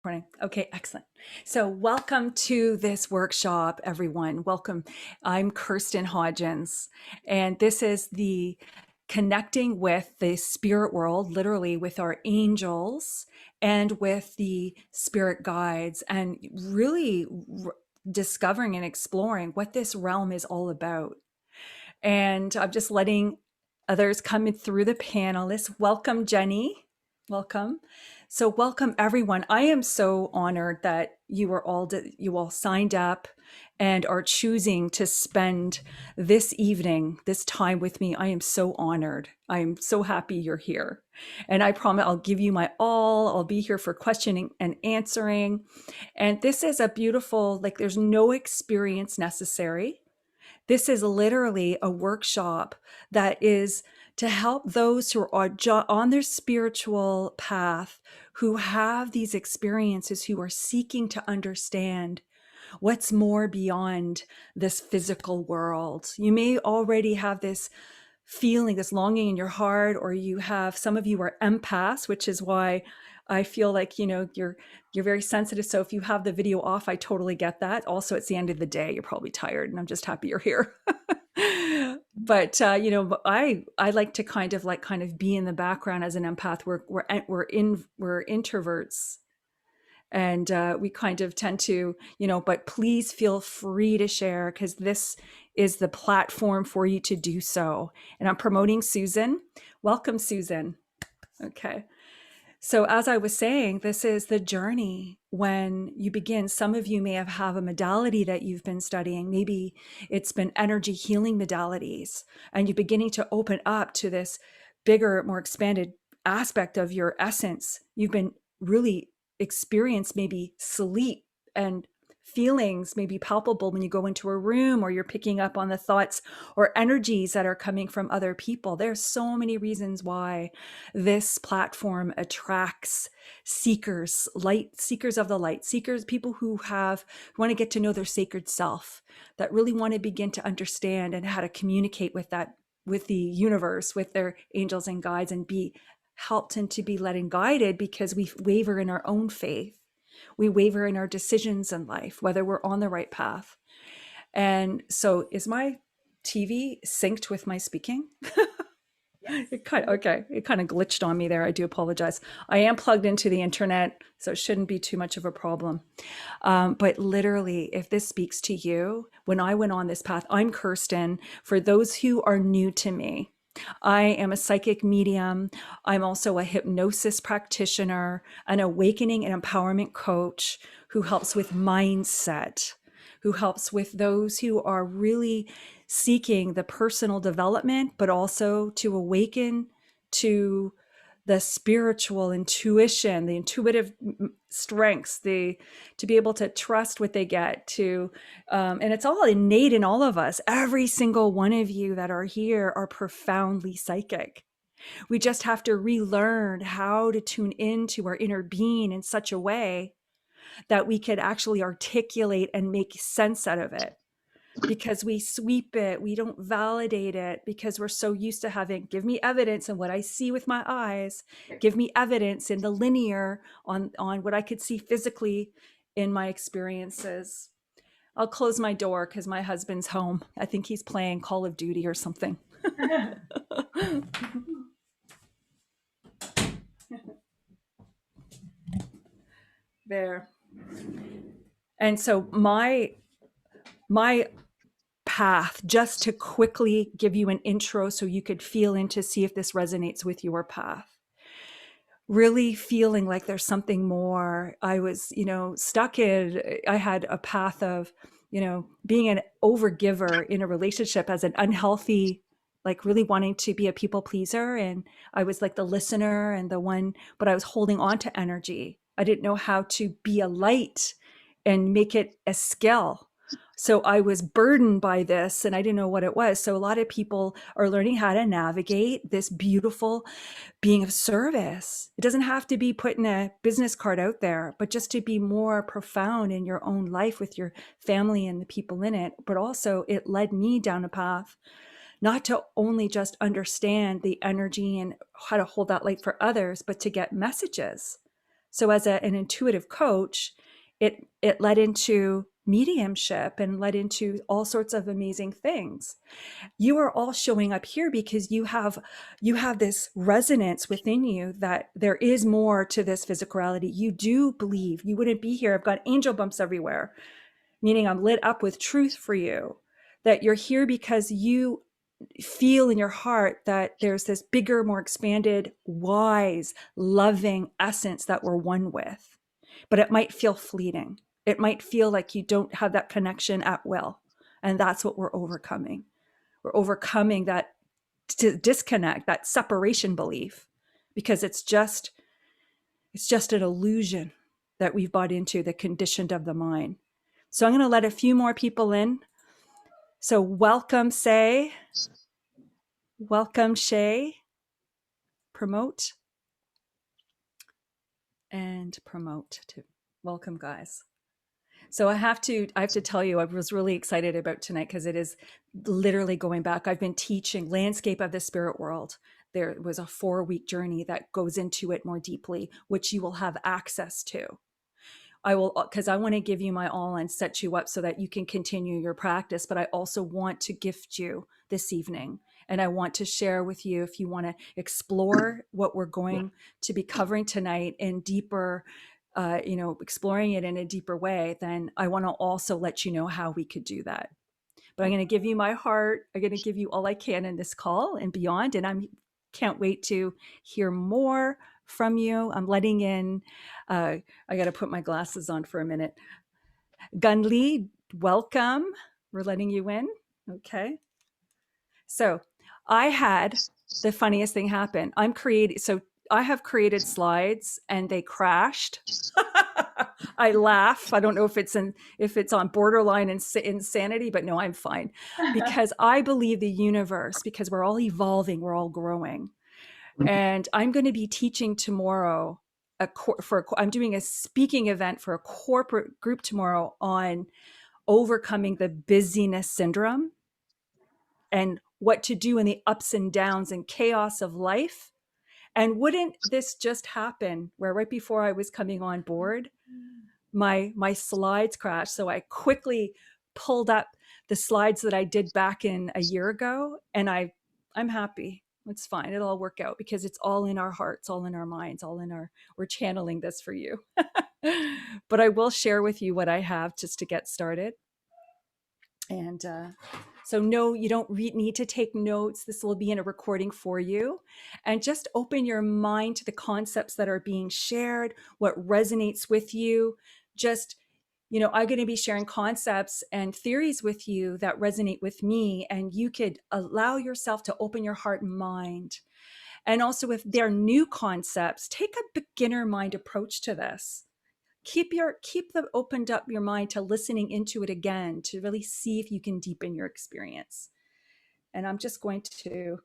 Morning. Okay, excellent. So, welcome to this workshop, everyone. Welcome. I'm Kirsten Hodgins, and this is the connecting with the spirit world, literally with our angels and with the spirit guides, and really discovering and exploring what this realm is all about. And I'm just letting others come in through the panelists. Welcome, Jenny. Welcome. So welcome everyone. I am so honored that you all signed up and are choosing to spend this evening, this time with me. I am so honored. I am so happy you're here. And I promise I'll give you my all. I'll be here for questioning and answering. And this is a beautiful, like there's no experience necessary. This is literally a workshop that is to help those who are on their spiritual path, who have these experiences, who are seeking to understand what's more beyond this physical world. You may already have this feeling, this longing in your heart, or some of you are empaths, which is why I feel like, you're very sensitive. So if you have the video off, I totally get that. Also, it's the end of the day. You're probably tired, and I'm just happy you're here. But I like to kind of be in the background as an empath. We're introverts, and we kind of tend to, but please feel free to share, because this is the platform for you to do so. And I'm promoting Susan. Welcome, Susan. Okay. So as I was saying, this is the journey when you begin. Some of you may have a modality that you've been studying. Maybe it's been energy healing modalities, and you're beginning to open up to this bigger, more expanded aspect of your essence. You've been really experienced maybe sleep and feelings may be palpable when you go into a room, or you're picking up on the thoughts or energies that are coming from other people. There's so many reasons why this platform attracts seekers, seekers of the light, people who want to get to know their sacred self, that really want to begin to understand and how to communicate with the universe, with their angels and guides, and be helped and to be led and guided, because we waver in our own faith. We waver in our decisions in life, whether we're on the right path. And so, is my TV synced with my speaking? It kind of, okay. It kind of glitched on me there. I do apologize. I am plugged into the internet, so it shouldn't be too much of a problem. But literally, if this speaks to you, when I went on this path, I'm Kirsten. For those who are new to me, I am a psychic medium. I'm also a hypnosis practitioner, an awakening and empowerment coach who helps with mindset, who helps with those who are really seeking the personal development, but also to awaken to the spiritual intuition, the intuitive strengths, to be able to trust what they get to. And it's all innate in all of us. Every single one of you that are here are profoundly psychic. We just have to relearn how to tune into our inner being in such a way that we could actually articulate and make sense out of it. Because we sweep it, we don't validate it, because we're so used to having, give me evidence in what I see with my eyes, give me evidence in the linear on what I could see physically in my experiences. I'll close my door because my husband's home. I think he's playing Call of Duty or something. There. And so my path, just to quickly give you an intro so you could feel into, see if this resonates with your path. Really feeling like there's something more. I was, I had a path of, being an overgiver in a relationship as an unhealthy, like really wanting to be a people pleaser. And I was like the listener and the one, but I was holding on to energy. I didn't know how to be a light and make it a skill. So I was burdened by this, and I didn't know what it was. So a lot of people are learning how to navigate this beautiful being of service. It doesn't have to be putting a business card out there, but just to be more profound in your own life with your family and the people in it. But also it led me down a path, not to only just understand the energy and how to hold that light for others, but to get messages So as an intuitive coach, it led into mediumship and led into all sorts of amazing things. You are all showing up here because you have this resonance within you that there is more to this physicality. You do believe. You wouldn't be here. I've got angel bumps everywhere, meaning I'm lit up with truth for you, that you're here because you feel in your heart that there's this bigger, more expanded, wise, loving essence that we're one with. But it might feel fleeting. It might feel like you don't have that connection at will. And that's what we're overcoming. We're overcoming that disconnect, that separation belief, because it's just an illusion that we've bought into, the conditioned of the mind. So I'm going to let a few more people in. So welcome, Say. Welcome, Shay. Promote and promote too. Welcome, guys. So I have to tell you, I was really excited about tonight because it is literally going back. I've been teaching Landscape of the Spirit World. There was a 4-week journey that goes into it more deeply, which you will have access to. I will, because I want to give you my all and set you up so that you can continue your practice. But I also want to gift you this evening. And I want to share with you, if you want to explore what we're going to be covering tonight in deeper, exploring it in a deeper way, then I want to also let you know how we could do that. But I'm going to give you my heart. I'm going to give you all I can in this call and beyond. And I can't wait to hear more from you. I'm letting in, I got to put my glasses on for a minute. Gunli, welcome. We're letting you in. Okay. So I had the funniest thing happen. I have created slides and they crashed. I laugh. I don't know if it's on borderline insanity, but no, I'm fine because I believe the universe, because we're all evolving, we're all growing. And I'm going to be teaching tomorrow I'm doing a speaking event for a corporate group tomorrow on overcoming the busyness syndrome and what to do in the ups and downs and chaos of life. And wouldn't this just happen where right before I was coming on board, my slides crashed. So I quickly pulled up the slides that I did back in a year ago, and I'm happy. It's fine. It'll all work out because it's all in our hearts, all in our minds, we're channeling this for you. But I will share with you what I have just to get started. And so no, you don't need to take notes. This will be in a recording for you. And just open your mind to the concepts that are being shared, what resonates with you. Just, I'm going to be sharing concepts and theories with you that resonate with me. And you could allow yourself to open your heart and mind. And also if they're new concepts, take a beginner mind approach to this. Keep the opened up your mind to listening into it again to really see if you can deepen your experience. And I'm just going to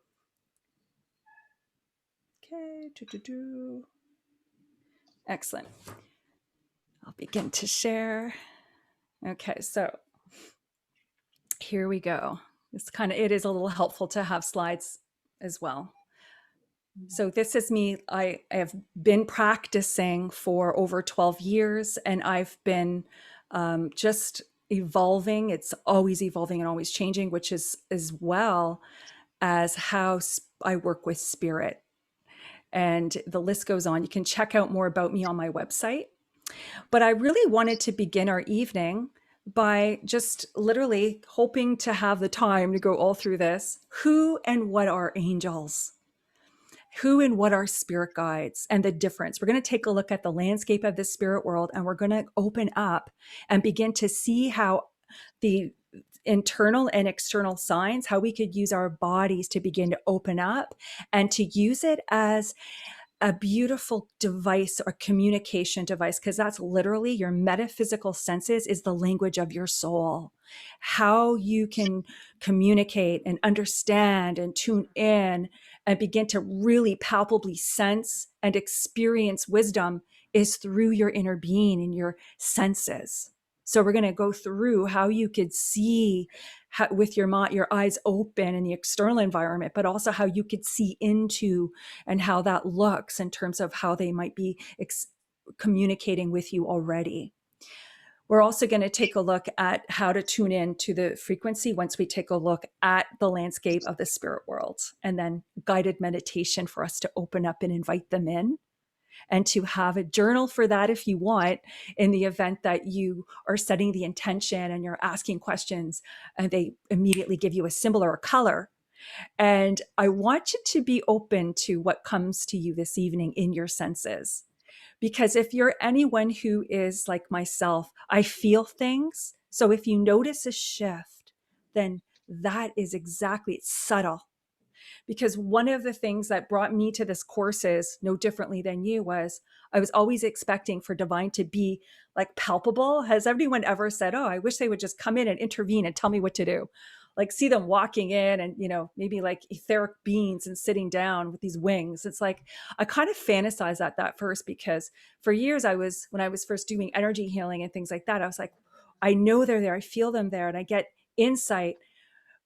excellent. I'll begin to share. Okay, so here we go. It is a little helpful to have slides as well. So this is me. I have been practicing for over 12 years and I've been just evolving. It's always evolving and always changing, which is as well as how I work with spirit. And the list goes on. You can check out more about me on my website. But I really wanted to begin our evening by just literally hoping to have the time to go all through this. Who and what are angels? Who and what are spirit guides and the difference? We're going to take a look at the landscape of the spirit world and we're going to open up and begin to see how the internal and external signs, how we could use our bodies to begin to open up and to use it as a beautiful device or communication device, because that's literally your metaphysical senses is the language of your soul. How you can communicate and understand and tune in and begin to really palpably sense and experience wisdom is through your inner being and your senses. So we're going to go through how you could see with your eyes open in the external environment, but also how you could see into and how that looks in terms of how they might be communicating with you already. We're also going to take a look at how to tune in to the frequency once we take a look at the landscape of the spirit world, and then guided meditation for us to open up and invite them in, and to have a journal for that if you want, in the event that you are setting the intention and you're asking questions and they immediately give you a symbol or a color. And I want you to be open to what comes to you this evening in your senses. Because if you're anyone who is like myself, I feel things. So if you notice a shift, then that is exactly, it's subtle. Because one of the things that brought me to this courses no differently than you was I was always expecting for divine to be like palpable. Has everyone ever said, oh, I wish they would just come in and intervene and tell me what to do? Like see them walking in and, maybe like etheric beings and sitting down with these wings. It's like, I kind of fantasize at that first, because for years when I was first doing energy healing and things like that, I was like, I know they're there. I feel them there, and I get insight.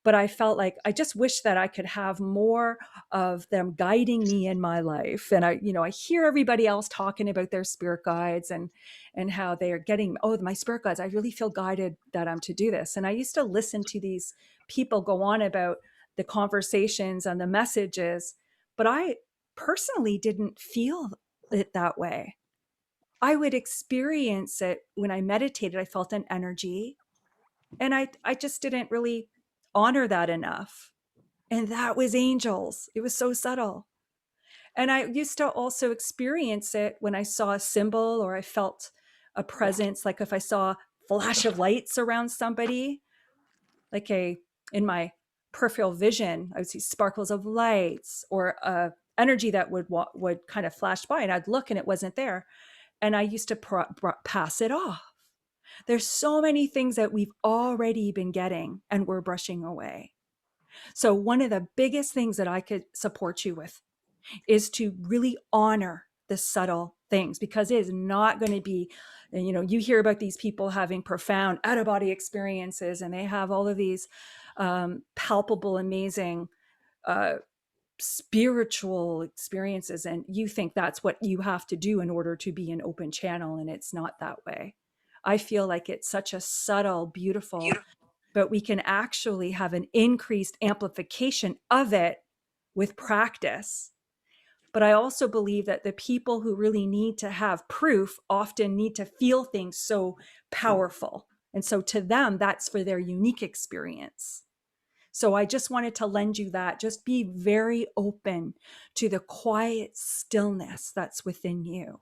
But I felt like I just wish that I could have more of them guiding me in my life. And I hear everybody else talking about their spirit guides and how they are getting, oh, my spirit guides, I really feel guided that I'm to do this. And I used to listen to these people go on about the conversations and the messages, but I personally didn't feel it that way. I would experience it when I meditated. I felt an energy, and I just didn't really honor that enough. And that was angels. It was so subtle. And I used to also experience it when I saw a symbol or I felt a presence, like if I saw a flash of lights around somebody, like in my peripheral vision, I would see sparkles of lights or energy that would kind of flash by, and I'd look and it wasn't there. And I used to pass it off. There's so many things that we've already been getting and we're brushing away. So one of the biggest things that I could support you with is to really honor the subtle things, because it is not going to be, you hear about these people having profound out of body experiences, and they have all of these palpable, amazing spiritual experiences. And you think that's what you have to do in order to be an open channel. And it's not that way. I feel like it's such a subtle, beautiful, but we can actually have an increased amplification of it with practice. But I also believe that the people who really need to have proof often need to feel things so powerful. And so to them, that's for their unique experience. So I just wanted to lend you that. Just be very open to the quiet stillness that's within you,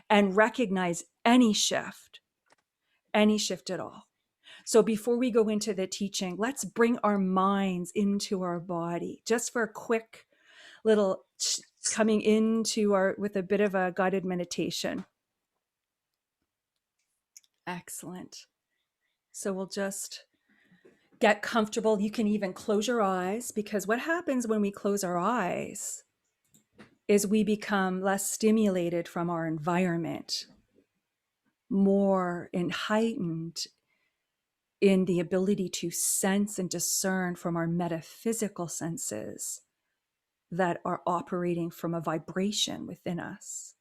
and recognize any shift at all. So before we go into the teaching, let's bring our minds into our body just for a quick little coming into with a bit of a guided meditation. Excellent. So we'll just get comfortable. You can even close your eyes, because what happens when we close our eyes is we become less stimulated from our environment, more and heightened in the ability to sense and discern from our metaphysical senses that are operating from a vibration within us.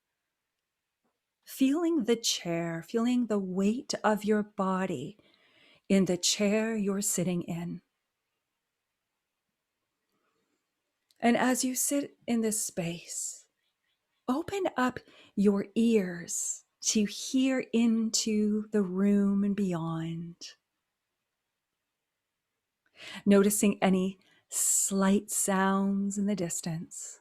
Feeling the chair, feeling the weight of your body in the chair you're sitting in. And as you sit in this space, open up your ears to hear into the room and beyond. Noticing any slight sounds in the distance.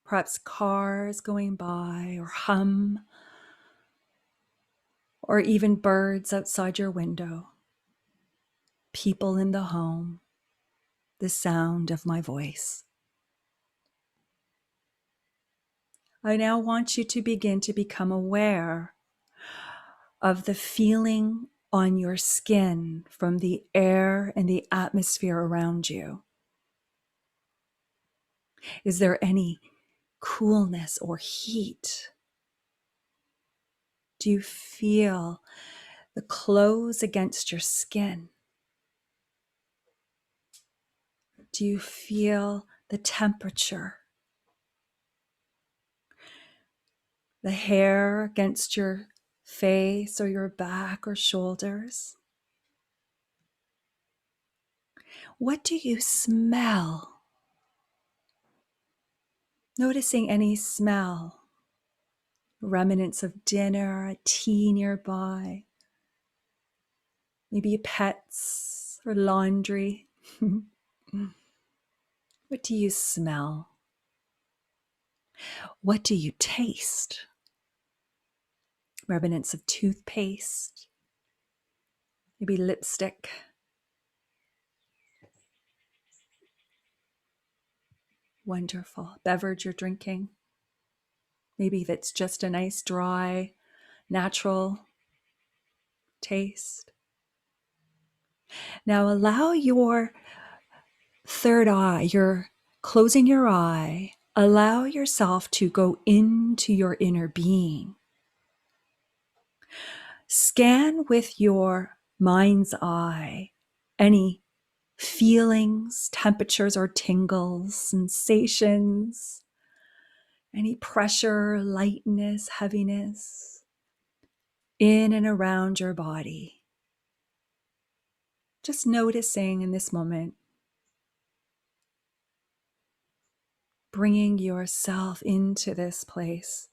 Perhaps cars going by, or hum, or even birds outside your window. People in the home, the sound of my voice. I now want you to begin to become aware of the feeling on your skin from the air and the atmosphere around you. Is there any coolness or heat? Do you feel the clothes against your skin? Do you feel the temperature? the hair against your face or your back or shoulders. What do you smell? Noticing any smell, remnants of dinner, a tea nearby, maybe pets or laundry. What do you smell? What do you taste? Remnants of toothpaste, maybe lipstick. Wonderful. Beverage you're drinking. Maybe that's just a nice, dry, natural taste. Now allow your third eye, you're closing your eye, allow yourself to go into your inner being. Scan with your mind's eye any feelings, temperatures or tingles, sensations, any pressure, lightness, heaviness in and around your body. Just noticing in this moment, bringing yourself into this place,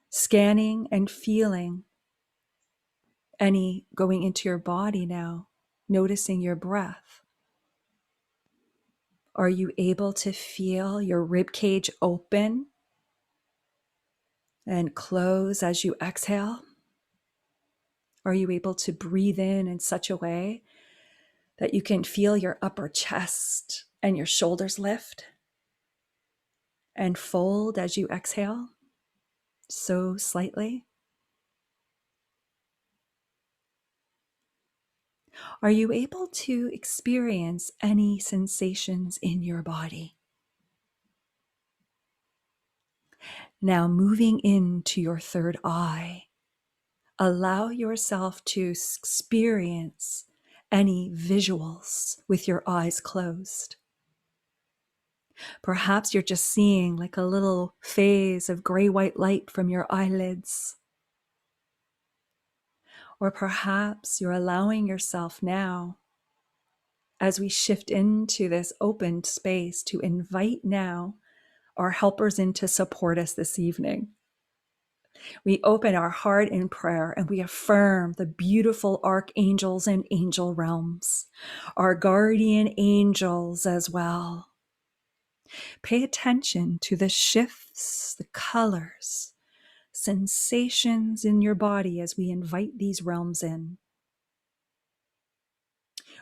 scanning and feeling any going into your body now, noticing your breath. Are you able to feel your rib cage open and close as you exhale? Are you able to breathe in such a way that you can feel your upper chest and your shoulders lift and fold as you exhale, so slightly? Are you able to experience any sensations in your body? Now moving into your third eye, allow yourself to experience any visuals with your eyes closed. Perhaps you're just seeing like a little phase of gray-white light from your eyelids. Or perhaps you're allowing yourself now, as we shift into this open space, to invite now our helpers in to support us this evening. We open our heart in prayer and we affirm the beautiful archangels and angel realms, our guardian angels as well. Pay attention to the shifts, the colors, sensations in your body as we invite these realms in.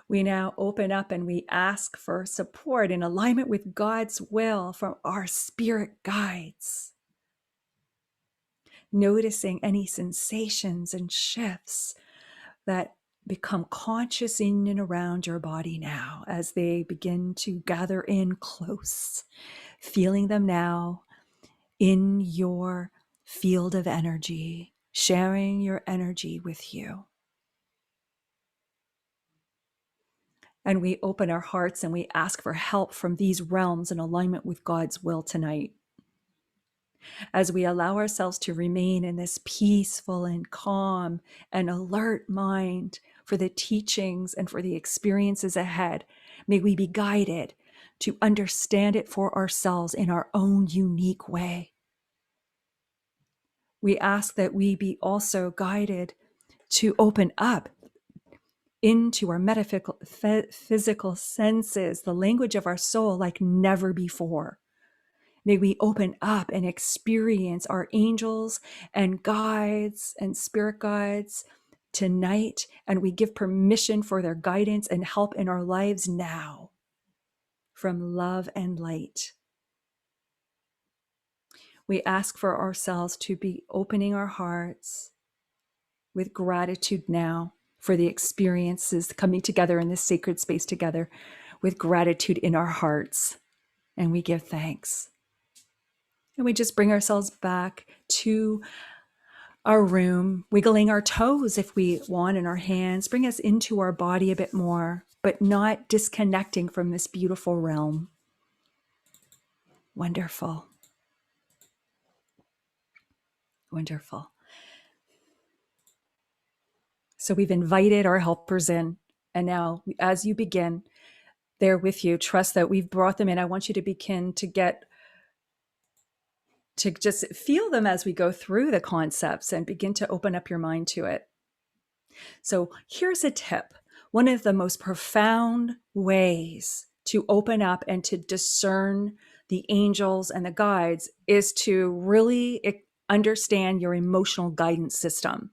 We now open up and we ask for support in alignment with God's will from our spirit guides. Noticing any sensations and shifts that become conscious in and around your body now as they begin to gather in close, feeling them now in your field of energy, sharing your energy with you. And we open our hearts and we ask for help from these realms in alignment with God's will tonight. As we allow ourselves to remain in this peaceful and calm and alert mind for the teachings and for the experiences ahead, may we be guided to understand it for ourselves in our own unique way. We ask that we be also guided to open up into our metaphysical senses, the language of our soul like never before. May we open up and experience our angels and guides and spirit guides tonight, and we give permission for their guidance and help in our lives now from love and light. We ask for ourselves to be opening our hearts with gratitude now for the experiences coming together in this sacred space together, with gratitude in our hearts. And we give thanks. And we just bring ourselves back to our room, wiggling our toes if we want in our hands, bring us into our body a bit more, but not disconnecting from this beautiful realm. Wonderful. Wonderful. So we've invited our helpers in. And now, as you begin, they're with you. Trust that we've brought them in. I want you to begin to just feel them as we go through the concepts and begin to open up your mind to it. So here's a tip. One of the most profound ways to open up and to discern the angels and the guides is to really understand your emotional guidance system.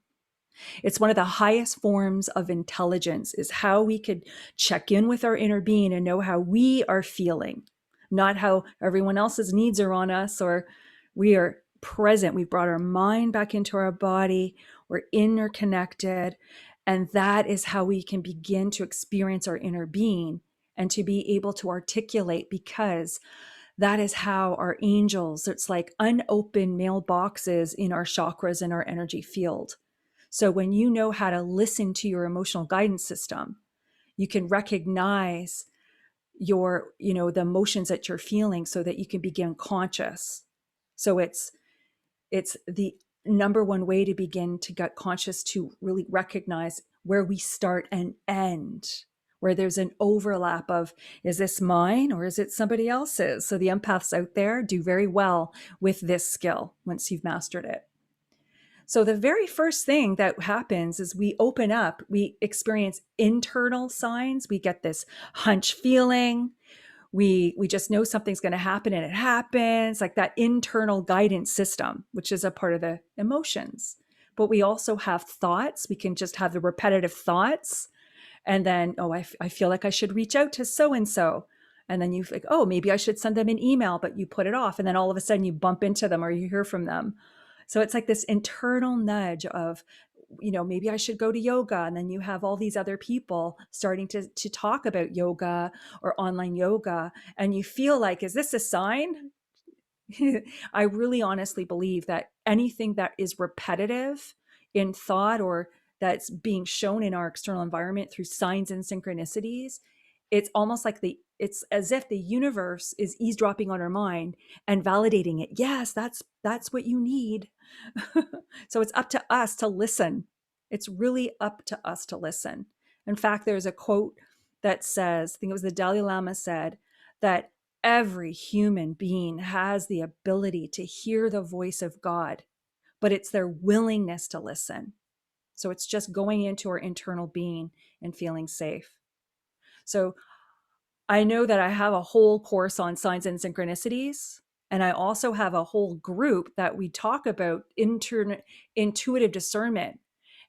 It's one of the highest forms of intelligence, is how we could check in with our inner being and know how we are feeling, not how everyone else's needs are on us, or we are present. We've brought our mind back into our body. We're interconnected. And that is how we can begin to experience our inner being and to be able to articulate, because that is how our angels, it's like unopened mailboxes in our chakras and our energy field. So when you know how to listen to your emotional guidance system, you can recognize the emotions that you're feeling so that you can begin conscious. So it's the number one way to begin to get conscious, to really recognize where we start and end, where there's an overlap of, is this mine or is it somebody else's? So the empaths out there do very well with this skill once you've mastered it. So the very first thing that happens is we open up, we experience internal signs. We get this hunch feeling. We just know something's going to happen and it happens, like that internal guidance system, which is a part of the emotions. But we also have thoughts. We can just have the repetitive thoughts. And then, I feel like I should reach out to so-and-so. And then you think, oh, maybe I should send them an email, but you put it off. And then all of a sudden you bump into them or you hear from them. So it's like this internal nudge of, maybe I should go to yoga. And then you have all these other people starting to talk about yoga or online yoga. And you feel like, is this a sign? I really honestly believe that anything that is repetitive in thought or that's being shown in our external environment through signs and synchronicities, it's almost like it's as if the universe is eavesdropping on our mind and validating it. Yes, that's what you need. So it's up to us to listen. It's really up to us to listen. In fact, there's a quote that says, I think it was the Dalai Lama said, that every human being has the ability to hear the voice of God, but it's their willingness to listen. So it's just going into our internal being and feeling safe. So I know that I have a whole course on signs and synchronicities. And I also have a whole group that we talk about intuitive discernment.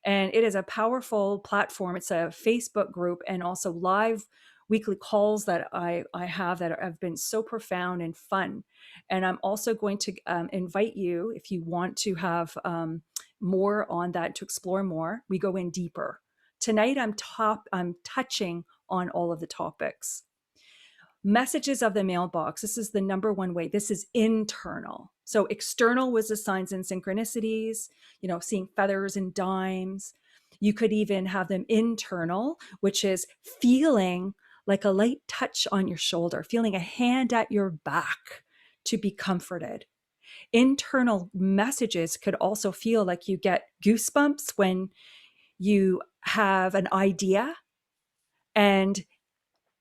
And it is a powerful platform. It's a Facebook group and also live weekly calls that I have that have been so profound and fun. And I'm also going to invite you, if you want to have more on that, to explore more. We go in deeper. Tonight, I'm touching on all of the topics. Messages of the mailbox. This is the number one way. This is internal. So external was the signs and synchronicities, seeing feathers and dimes. You could even have them internal, which is feeling like a light touch on your shoulder, feeling a hand at your back to be comforted. Internal messages could also feel like you get goosebumps when you have an idea, and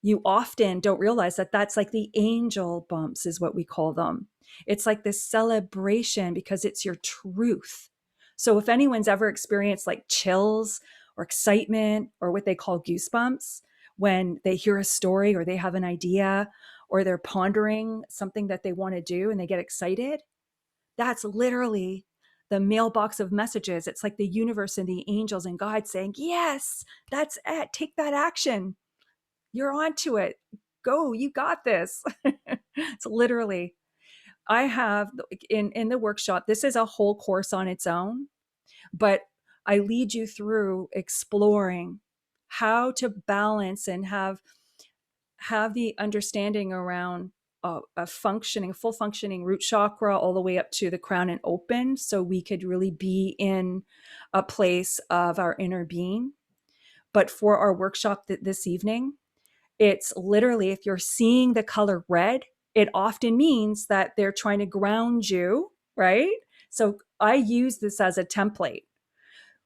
you often don't realize that that's like the angel bumps is what we call them. It's like this celebration because it's your truth. So if anyone's ever experienced like chills or excitement or what they call goosebumps when they hear a story or they have an idea or they're pondering something that they want to do and they get excited, that's literally the mailbox of messages. It's like the universe and the angels and God saying, yes, that's it. Take that action. You're onto it. Go, you got this. It's literally, I have in the workshop, this is a whole course on its own, but I lead you through exploring how to balance and have the understanding around a full functioning root chakra all the way up to the crown and open, so we could really be in a place of our inner being. But for our workshop this evening, it's literally, if you're seeing the color red, it often means that they're trying to ground you, right? So I use this as a template.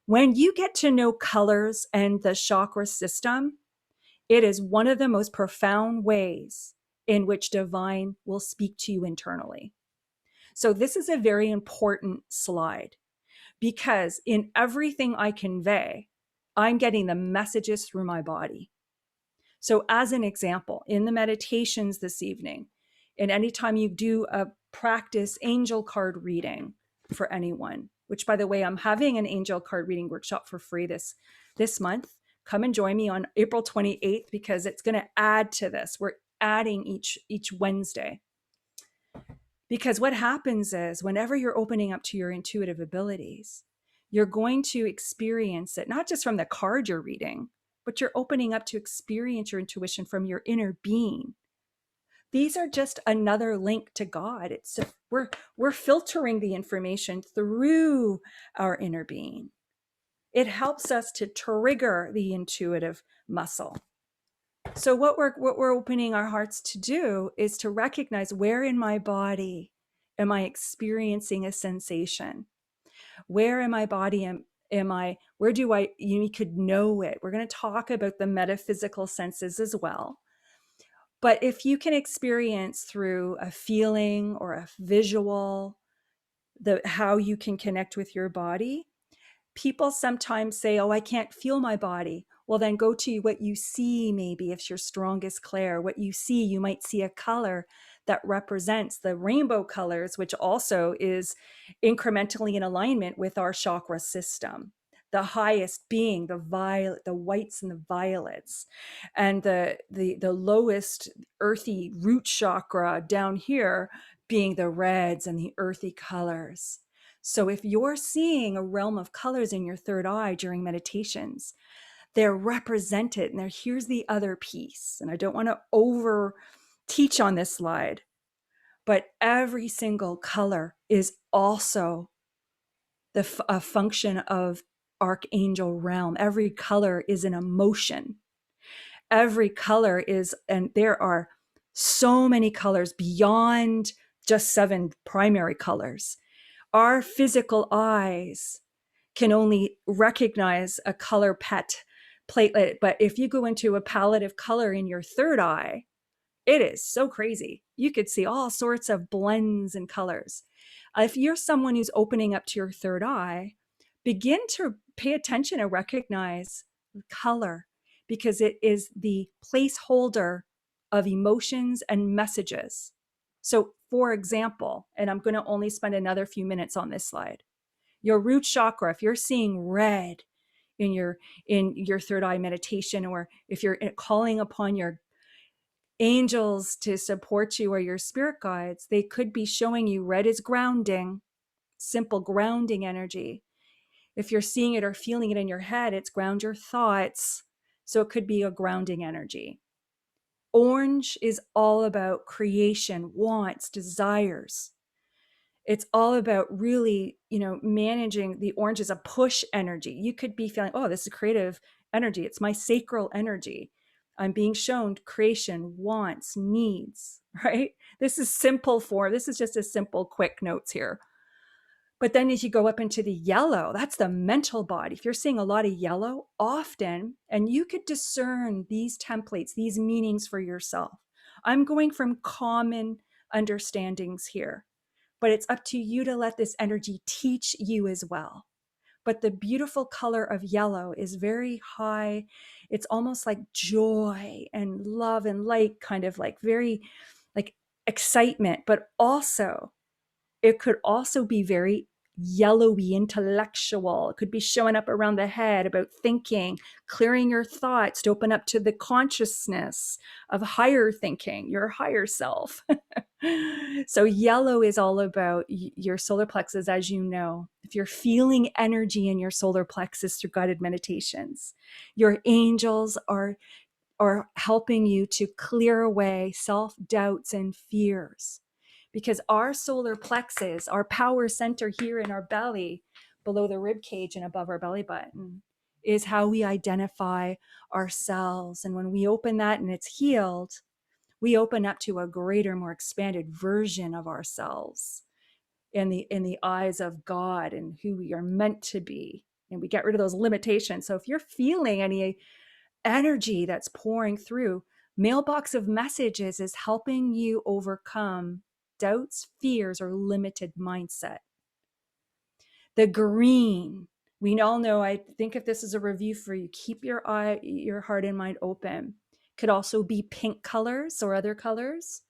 When you get to know colors and the chakra system, it is one of the most profound ways in which divine will speak to you internally. So this is a very important slide because in everything I convey, I'm getting the messages through my body. So as an example, in the meditations this evening, and anytime you do a practice angel card reading for anyone, which by the way, I'm having an angel card reading workshop for free this month. Come and join me on April 28th because it's going to add to this. We're adding each Wednesday. Because what happens is whenever you're opening up to your intuitive abilities, you're going to experience it, not just from the card you're reading, but you're opening up to experience your intuition from your inner being. These are just another link to God. It's we're filtering the information through our inner being. It helps us to trigger the intuitive muscle. So what we're opening our hearts to do is to recognize where in my body am I experiencing a sensation? Where in my body am I, where do I, you could know it. We're going to talk about the metaphysical senses as well. But if you can experience through a feeling or a visual, how you can connect with your body, people sometimes say, oh, I can't feel my body. Well, then go to what you see, maybe if your strongest clair, what you see, you might see a color that represents the rainbow colors, which also is incrementally in alignment with our chakra system. The highest being the violet, the whites and the violets, and the lowest earthy root chakra down here being the reds and the earthy colors. So if you're seeing a realm of colors in your third eye during meditations, they're represented. And here's the other piece. And I don't want to over teach on this slide, but every single color is also a function of archangel realm. Every color is an emotion. Every color is, and there are so many colors beyond just 7 primary colors. Our physical eyes can only recognize a color platelet. But if you go into a palette of color in your third eye, it is so crazy. You could see all sorts of blends and colors. If you're someone who's opening up to your third eye, begin to pay attention and recognize color because it is the placeholder of emotions and messages. So for example, and I'm going to only spend another few minutes on this slide, your root chakra, if you're seeing red in your third eye meditation, or if you're calling upon your angels to support you or your spirit guides, they could be showing you red is grounding, simple grounding energy. If you're seeing it or feeling it in your head, it's ground your thoughts. So it could be a grounding energy. Orange is all about creation, wants, desires. It's all about really, managing. The orange is a push energy. You could be feeling, oh, this is creative energy. It's my sacral energy. I'm being shown creation, wants, needs, right? This is simple form. This is just a simple, quick notes here. But then as you go up into the yellow, that's the mental body. If you're seeing a lot of yellow often, and you could discern these templates, these meanings for yourself. I'm going from common understandings here, but it's up to you to let this energy teach you as well. But the beautiful color of yellow is very high. It's almost like joy and love and light, kind of like very like excitement, but also it could also be very yellowy, intellectual. It could be showing up around the head about thinking, clearing your thoughts to open up to the consciousness of higher thinking, your higher self. So yellow is all about your solar plexus, as you know. If you're feeling energy in your solar plexus through guided meditations, your angels are helping you to clear away self-doubts and fears. Because our solar plexus, our power center here in our belly, below the rib cage and above our belly button, is how we identify ourselves. And when we open that and it's healed, we open up to a greater, more expanded version of ourselves. in the eyes of God and who we are meant to be. And we get rid of those limitations. So if you're feeling any energy that's pouring through, mailbox of messages is helping you overcome doubts, fears, or limited mindset. The green, we all know, I think if this is a review for you, keep your heart and mind open. Could also be pink colors or other colors,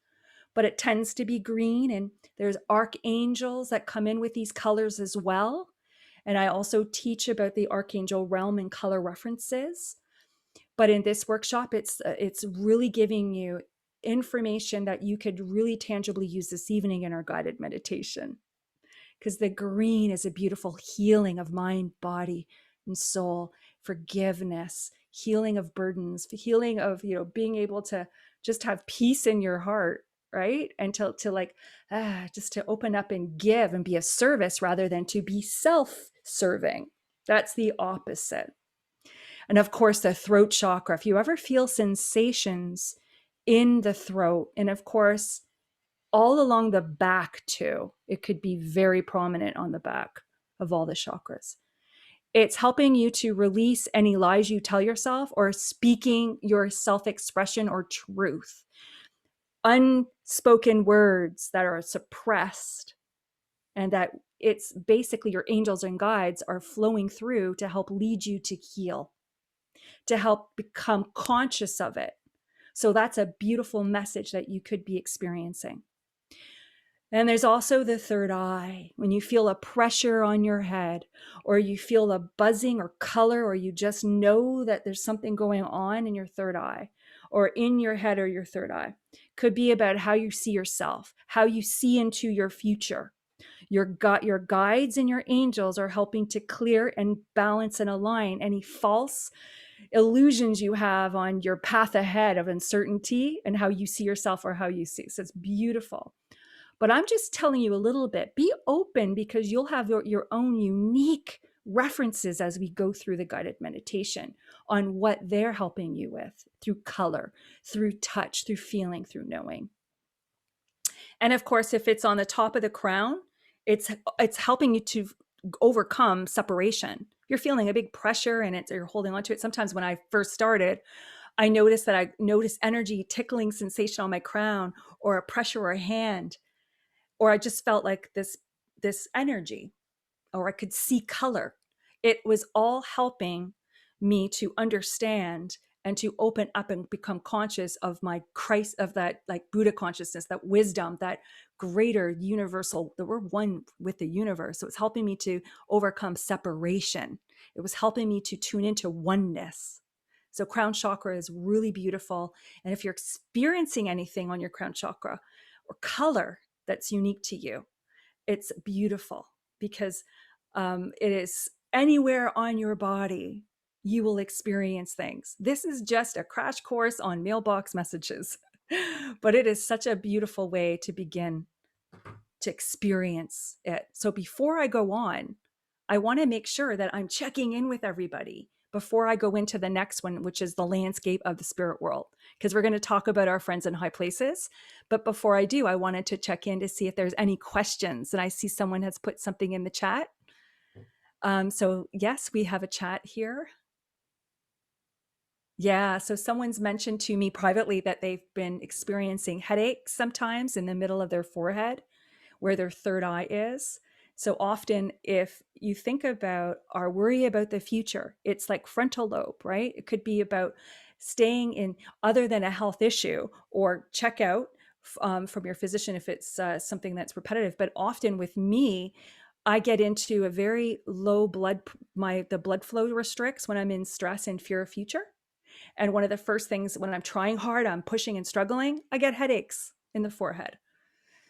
but it tends to be green. And there's archangels that come in with these colors as well. And I also teach about the archangel realm and color references. But in this workshop, it's really giving you information that you could really tangibly use this evening in our guided meditation. Because the green is a beautiful healing of mind, body, and soul, forgiveness, healing of burdens, healing of, being able to just have peace in your heart, right? And to like, just to open up and give and be a service rather than to be self-serving. That's the opposite. And of course, the throat chakra, if you ever feel sensations in the throat, and of course, all along the back too, it could be very prominent on the back of all the chakras. It's helping you to release any lies you tell yourself or speaking your self-expression or truth. Unspoken words that are suppressed, and that it's basically your angels and guides are flowing through to help lead you to heal, to help become conscious of it. So that's a beautiful message that you could be experiencing. And there's also the third eye. When you feel a pressure on your head, or you feel a buzzing or color, or you just know that there's something going on in your third eye, or in your head or your third eye, could be about how you see yourself, how you see into your future. Your guides and your angels are helping to clear and balance and align any false illusions you have on your path ahead of uncertainty and how you see yourself or how you see. So it's beautiful. But I'm just telling you a little bit. Be open, because you'll have your own unique references as we go through the guided meditation on what they're helping you with through color, through touch, through feeling, through knowing. And of course, if it's on the top of the crown, it's helping you to overcome separation. You're feeling a big pressure and you're holding onto it. Sometimes when I first started, I noticed energy, tickling sensation on my crown, or a pressure or a hand, or I just felt like this energy, or I could see color. It was all helping me to understand and to open up and become conscious of my Christ, of that like Buddha consciousness, that wisdom, that greater universal, that we're one with the universe. So it's helping me to overcome separation. It was helping me to tune into oneness. So crown chakra is really beautiful. And if you're experiencing anything on your crown chakra or color that's unique to you, it's beautiful, because it is anywhere on your body you will experience things. This is just a crash course on mailbox messages, but it is such a beautiful way to begin to experience it. So before I go on, I want to make sure that I'm checking in with everybody before I go into the next one, which is the landscape of the spirit world, because we're going to talk about our friends in high places. But before I do, I wanted to check in to see if there's any questions. And I see someone has put something in the chat. So yes, we have a chat here. Yeah, so someone's mentioned to me privately that they've been experiencing headaches sometimes in the middle of their forehead, where their third eye is. So often, if you think about our worry about the future, it's like frontal lobe, right? It could be about staying in, other than a health issue, or check out from your physician if it's something that's repetitive. But often with me, I get into a very low blood, the blood flow restricts when I'm in stress and fear of future. And one of the first things when I'm trying hard, I'm pushing and struggling, I get headaches in the forehead.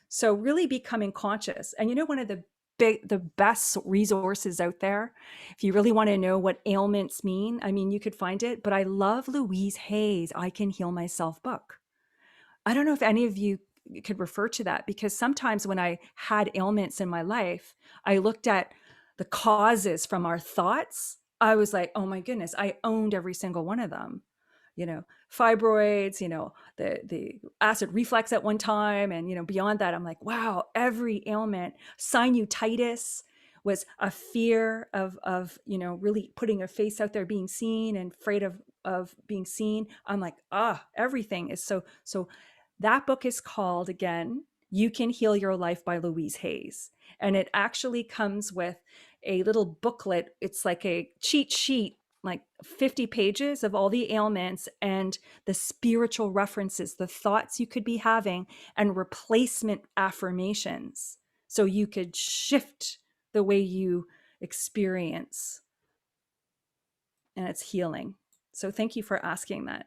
So really becoming conscious. And one of the best resources out there, if you really want to know what ailments mean, I mean, you could find it, but I love Louise Hay's I Can Heal Myself book. I don't know if any of you could refer to that, because sometimes when I had ailments in my life, I looked at the causes from our thoughts. I was like, oh my goodness, I owned every single one of them. fibroids, the acid reflux at one time. And, beyond that, I'm like, wow, every ailment, sinusitis was a fear of, really putting a face out there, being seen and afraid of being seen. I'm like, everything is so that book is called, again, You Can Heal Your Life by Louise Hayes. And it actually comes with a little booklet. It's like a cheat sheet, like 50 pages of all the ailments and the spiritual references, the thoughts you could be having, and replacement affirmations. So you could shift the way you experience, and it's healing. So thank you for asking that.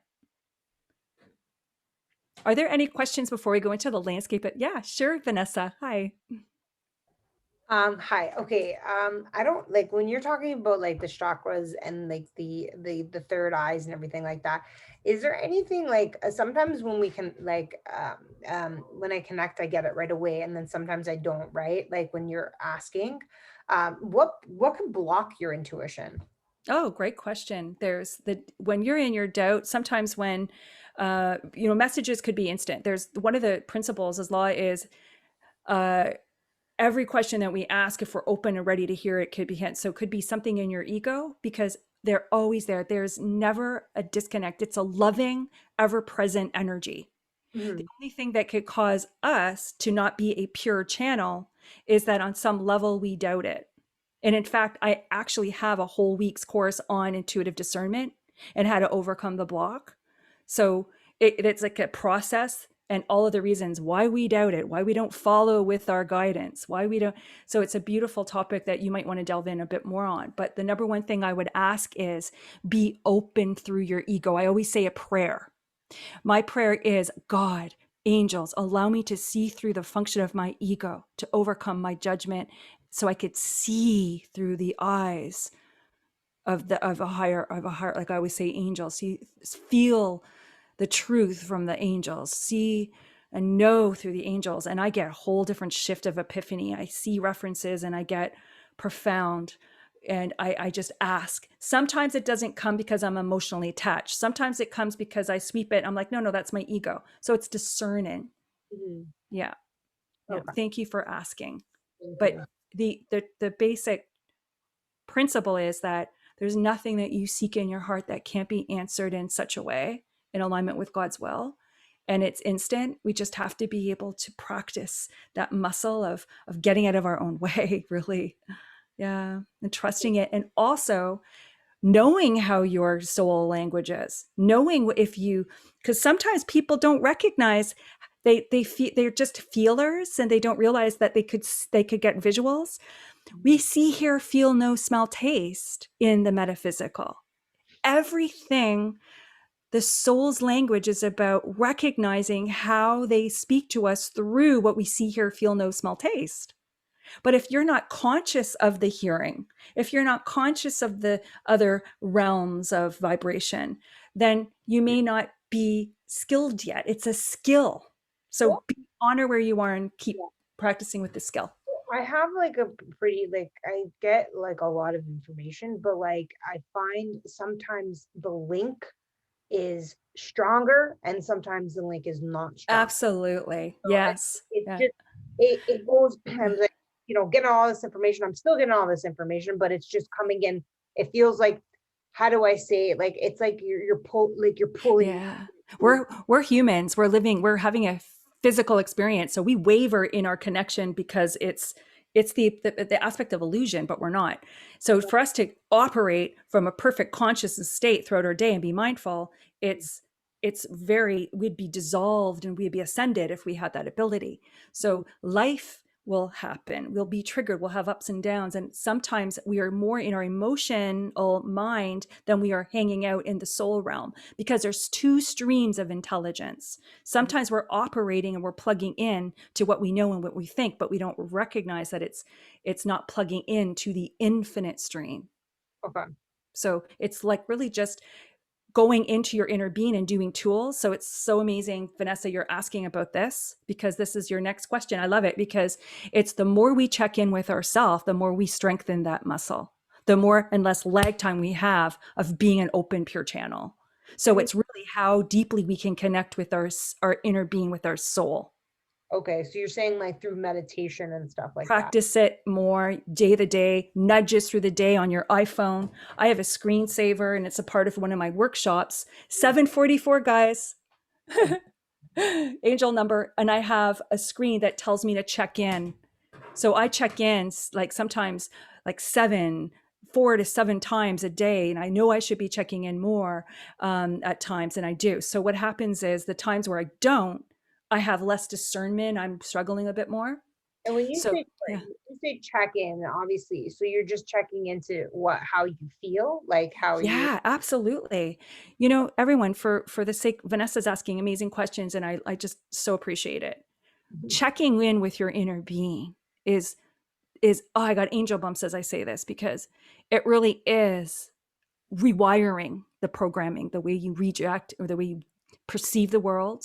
Are there any questions before we go into the landscape? Yeah, sure, Vanessa. Hi. Hi. Okay. I don't like when you're talking about like the chakras and like the third eyes and everything like that. Is there anything like sometimes when we can like when I connect, I get it right away, and then sometimes I don't, right? Like when you're asking, what can block your intuition? Oh, great question. There's the when you're in your doubt, sometimes when messages could be instant. There's one of the principles as law is uh every question that we ask, if we're open and ready to hear it, could be hint. So it could be something in your ego, because they're always there. There's never a disconnect. It's a loving, ever present energy. The Mhm. only thing that could cause us to not be a pure channel is that on some level we doubt it. And in fact, I actually have a whole week's course on intuitive discernment and how to overcome the block. So it's like a process, and all of the reasons why we doubt it, why we don't follow with our guidance, why we don't. So it's a beautiful topic that you might want to delve in a bit more on. But the number one thing I would ask is be open through your ego. I always say a prayer. My prayer is, God, angels, allow me to see through the function of my ego, to overcome my judgment, so I could see through the eyes of a higher, like I always say, angels. Feel the truth from the angels, see and know through the angels. And I get a whole different shift of epiphany. I see references and I get profound. And I just ask. Sometimes it doesn't come because I'm emotionally attached. Sometimes it comes because I sweep it. I'm like, no, that's my ego. So it's discerning. Mhm. Yeah. Yeah. Okay. Thank you for asking. Thank But you. the basic principle is that there's nothing that you seek in your heart that can't be answered in such a way, in alignment with God's will. And it's instant. We just have to be able to practice that muscle of getting out of our own way, really. Yeah. And trusting it. And also knowing how your soul language is, knowing if you, because sometimes people don't recognize, they feel, they're just feelers, and they don't realize that they could get visuals. We see, hear, feel, know, smell, taste in the metaphysical. Everything, the soul's language is about recognizing how they speak to us through what we see, hear, feel, know, smell, taste. But if you're not conscious of the hearing, if you're not conscious of the other realms of vibration, then you may not be skilled yet. It's a skill. So honor where you are and keep practicing with the skill. I have like a pretty like I get like a lot of information, but like I find sometimes the link is stronger and sometimes the link is not strong. Absolutely. So Yes. it Yeah. just it goes and like getting all this information. I'm still getting all this information, but it's just coming in. It feels like how do I say it? Like it's like you're pulling. Yeah. We're humans. We're having a physical experience. So we waver in our connection because it's the aspect of illusion, but we're not. So for us to operate from a perfect consciousness state throughout our day and be mindful, it's very, we'd be dissolved and we'd be ascended if we had that ability. So life will happen. We'll be triggered. We'll have ups and downs. And sometimes we are more in our emotional mind than we are hanging out in the soul realm, because there's two streams of intelligence. Sometimes we're operating and we're plugging in to what we know and what we think, but we don't recognize that it's not plugging in to the infinite stream. Okay. So it's like really just going into your inner being and doing tools. So it's so amazing, Vanessa, you're asking about this, because this is your next question. I love it, because it's the more we check in with ourselves, the more we strengthen that muscle, the more and less lag time we have of being an open, pure channel. So it's really how deeply we can connect with our inner being, with our soul. Okay, so you're saying like through meditation and stuff like that. Practice it more day to day, nudges through the day on your iPhone. I have a screensaver and it's a part of one of my workshops. 744, guys. Angel number. And I have a screen that tells me to check in. So I check in like sometimes like 4 to 7 times a day. And I know I should be checking in more at times than I do. So what happens is the times where I don't, I have less discernment. I'm struggling a bit more. And when you So say, yeah. sorry, when you say check in, obviously, so you're just checking into how you feel, like how you. Yeah, absolutely. Everyone, for the sake, Vanessa's asking amazing questions, and I just so appreciate it. Mhm, Checking in with your inner being is oh, I got angel bumps as I say this, because it really is rewiring the programming, the way you reject or the way you perceive the world,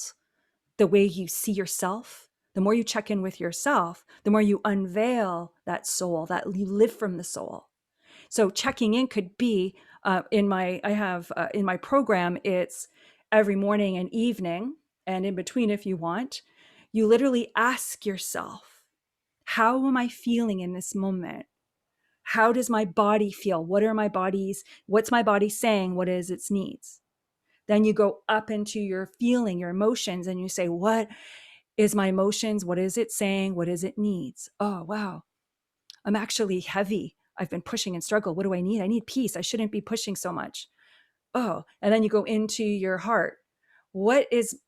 the way you see yourself. The more you check in with yourself, the more you unveil that soul, that you live from the soul. So checking in could be in my program, it's every morning and evening, and in between if you want. You literally ask yourself, how am I feeling in this moment? How does my body feel? What's my body saying? What is its needs? Then you go up into your feeling, your emotions, and you say, what is my emotions? What is it saying? What is it needs? Oh, wow. I'm actually heavy. I've been pushing and struggle. What do I need? I need peace. I shouldn't be pushing so much. Oh, and then you go into your heart. What is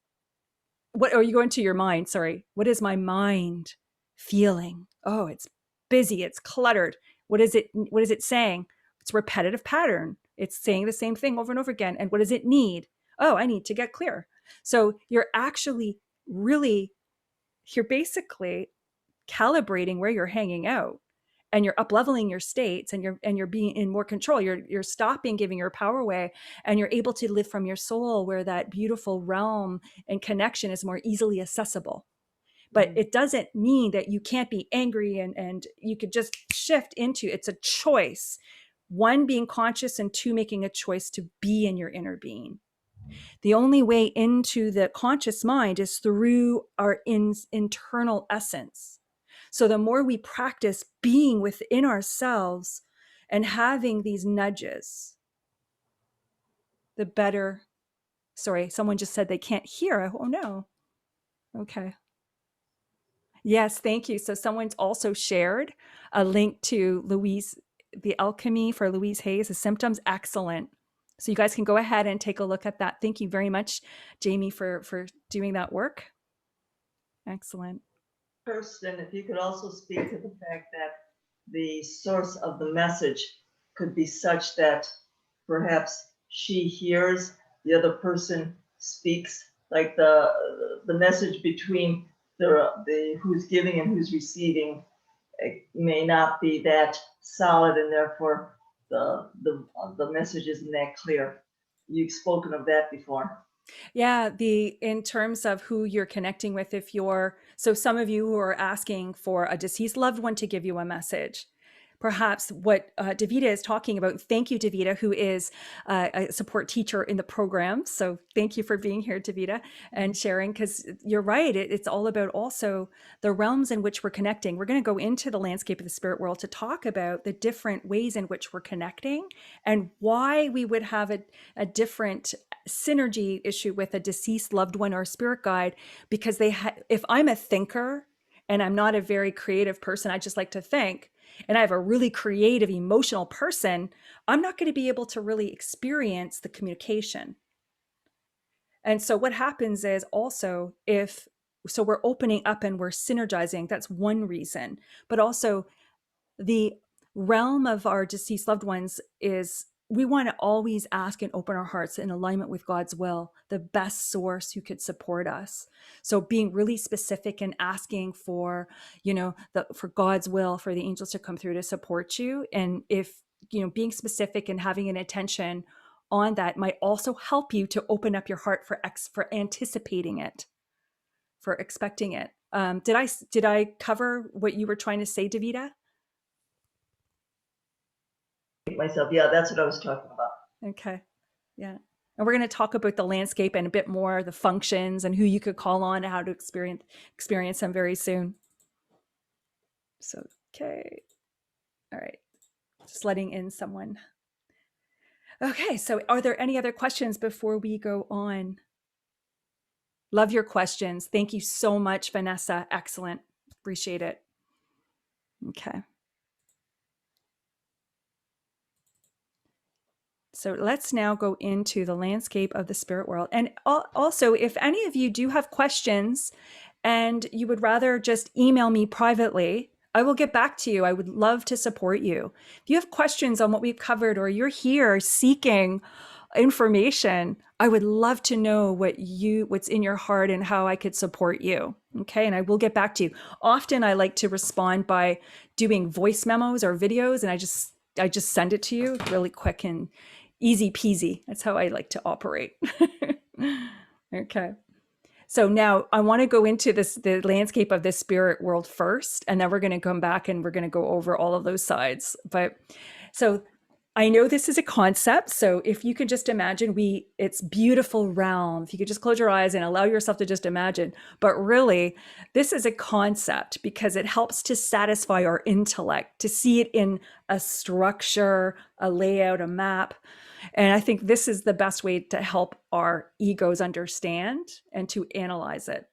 or you go into your mind, sorry. What is my mind feeling? Oh, it's busy, it's cluttered. What is it saying? It's repetitive pattern. It's saying the same thing over and over again. And what does it need? Oh, I need to get clear. So you're actually really you're basically calibrating where you're hanging out, and you're up leveling your states, and you're being in more control. You're stopping giving your power away, and you're able to live from your soul, where that beautiful realm and connection is more easily accessible. But mhm, it doesn't mean that you can't be angry, and you could just shift into it's a choice. One, being conscious, and two, making a choice to be in your inner being. The only way into the conscious mind is through our internal essence. So the more we practice being within ourselves and having these nudges, the better. Sorry, someone just said they can't hear. Oh no. Okay. Yes, thank you. So someone's also shared a link to Louise, the alchemy for Louise Hayes, the symptoms. Excellent. So you guys can go ahead and take a look at that. Thank you very much, Jamie, for doing that work. Excellent. Kirsten, if you could also speak to the fact that the source of the message could be such that perhaps she hears, the other person speaks, like the message between the who's giving and who's receiving, it may not be that solid, and therefore the message isn't that clear. You've spoken of that before. Yeah, the in terms of who you're connecting with, if you're so some of you who are asking for a deceased loved one to give you a message, perhaps what Davida is talking about. Thank you, Davida, who is a support teacher in the program. So thank you for being here, Davida, and sharing, because you're right. It's all about also the realms in which we're connecting. We're going to go into the landscape of the spirit world to talk about the different ways in which we're connecting and why we would have a different synergy issue with a deceased loved one or spirit guide, because if I'm a thinker and I'm not a very creative person, I just like to think, and I have a really creative, emotional person, I'm not going to be able to really experience the communication. And so what happens is also so we're opening up and we're synergizing. That's one reason. But also the realm of our deceased loved ones is we want to always ask and open our hearts in alignment with God's will, the best source who could support us. So being really specific and asking for, for God's will, for the angels to come through to support you. And if, being specific and having an intention on that might also help you to open up your heart for anticipating it, for expecting it. Did I cover what you were trying to say, Davida? Myself, yeah, that's what I was talking about. Okay. Yeah. And we're going to talk about the landscape and a bit more, the functions and who you could call on and how to experience them very soon. So, okay. All right. Just letting in someone. Okay. So are there any other questions before we go on? Love your questions. Thank you so much, Vanessa. Excellent. Appreciate it. Okay. So let's now go into the landscape of the spirit world. And also, if any of you do have questions and you would rather just email me privately, I will get back to you. I would love to support you. If you have questions on what we've covered or you're here seeking information, I would love to know what's in your heart and how I could support you. Okay. And I will get back to you. Often I like to respond by doing voice memos or videos, and I just send it to you really quick and easy peasy. That's how I like to operate. Okay. So now I want to go into the landscape of the spirit world first, and then we're going to come back and we're going to go over all of those sides. But so I know this is a concept. So if you could just imagine it's beautiful realm. If you could just close your eyes and allow yourself to just imagine. But really, this is a concept because it helps to satisfy our intellect, to see it in a structure, a layout, a map. And I think this is the best way to help our egos understand and to analyze it.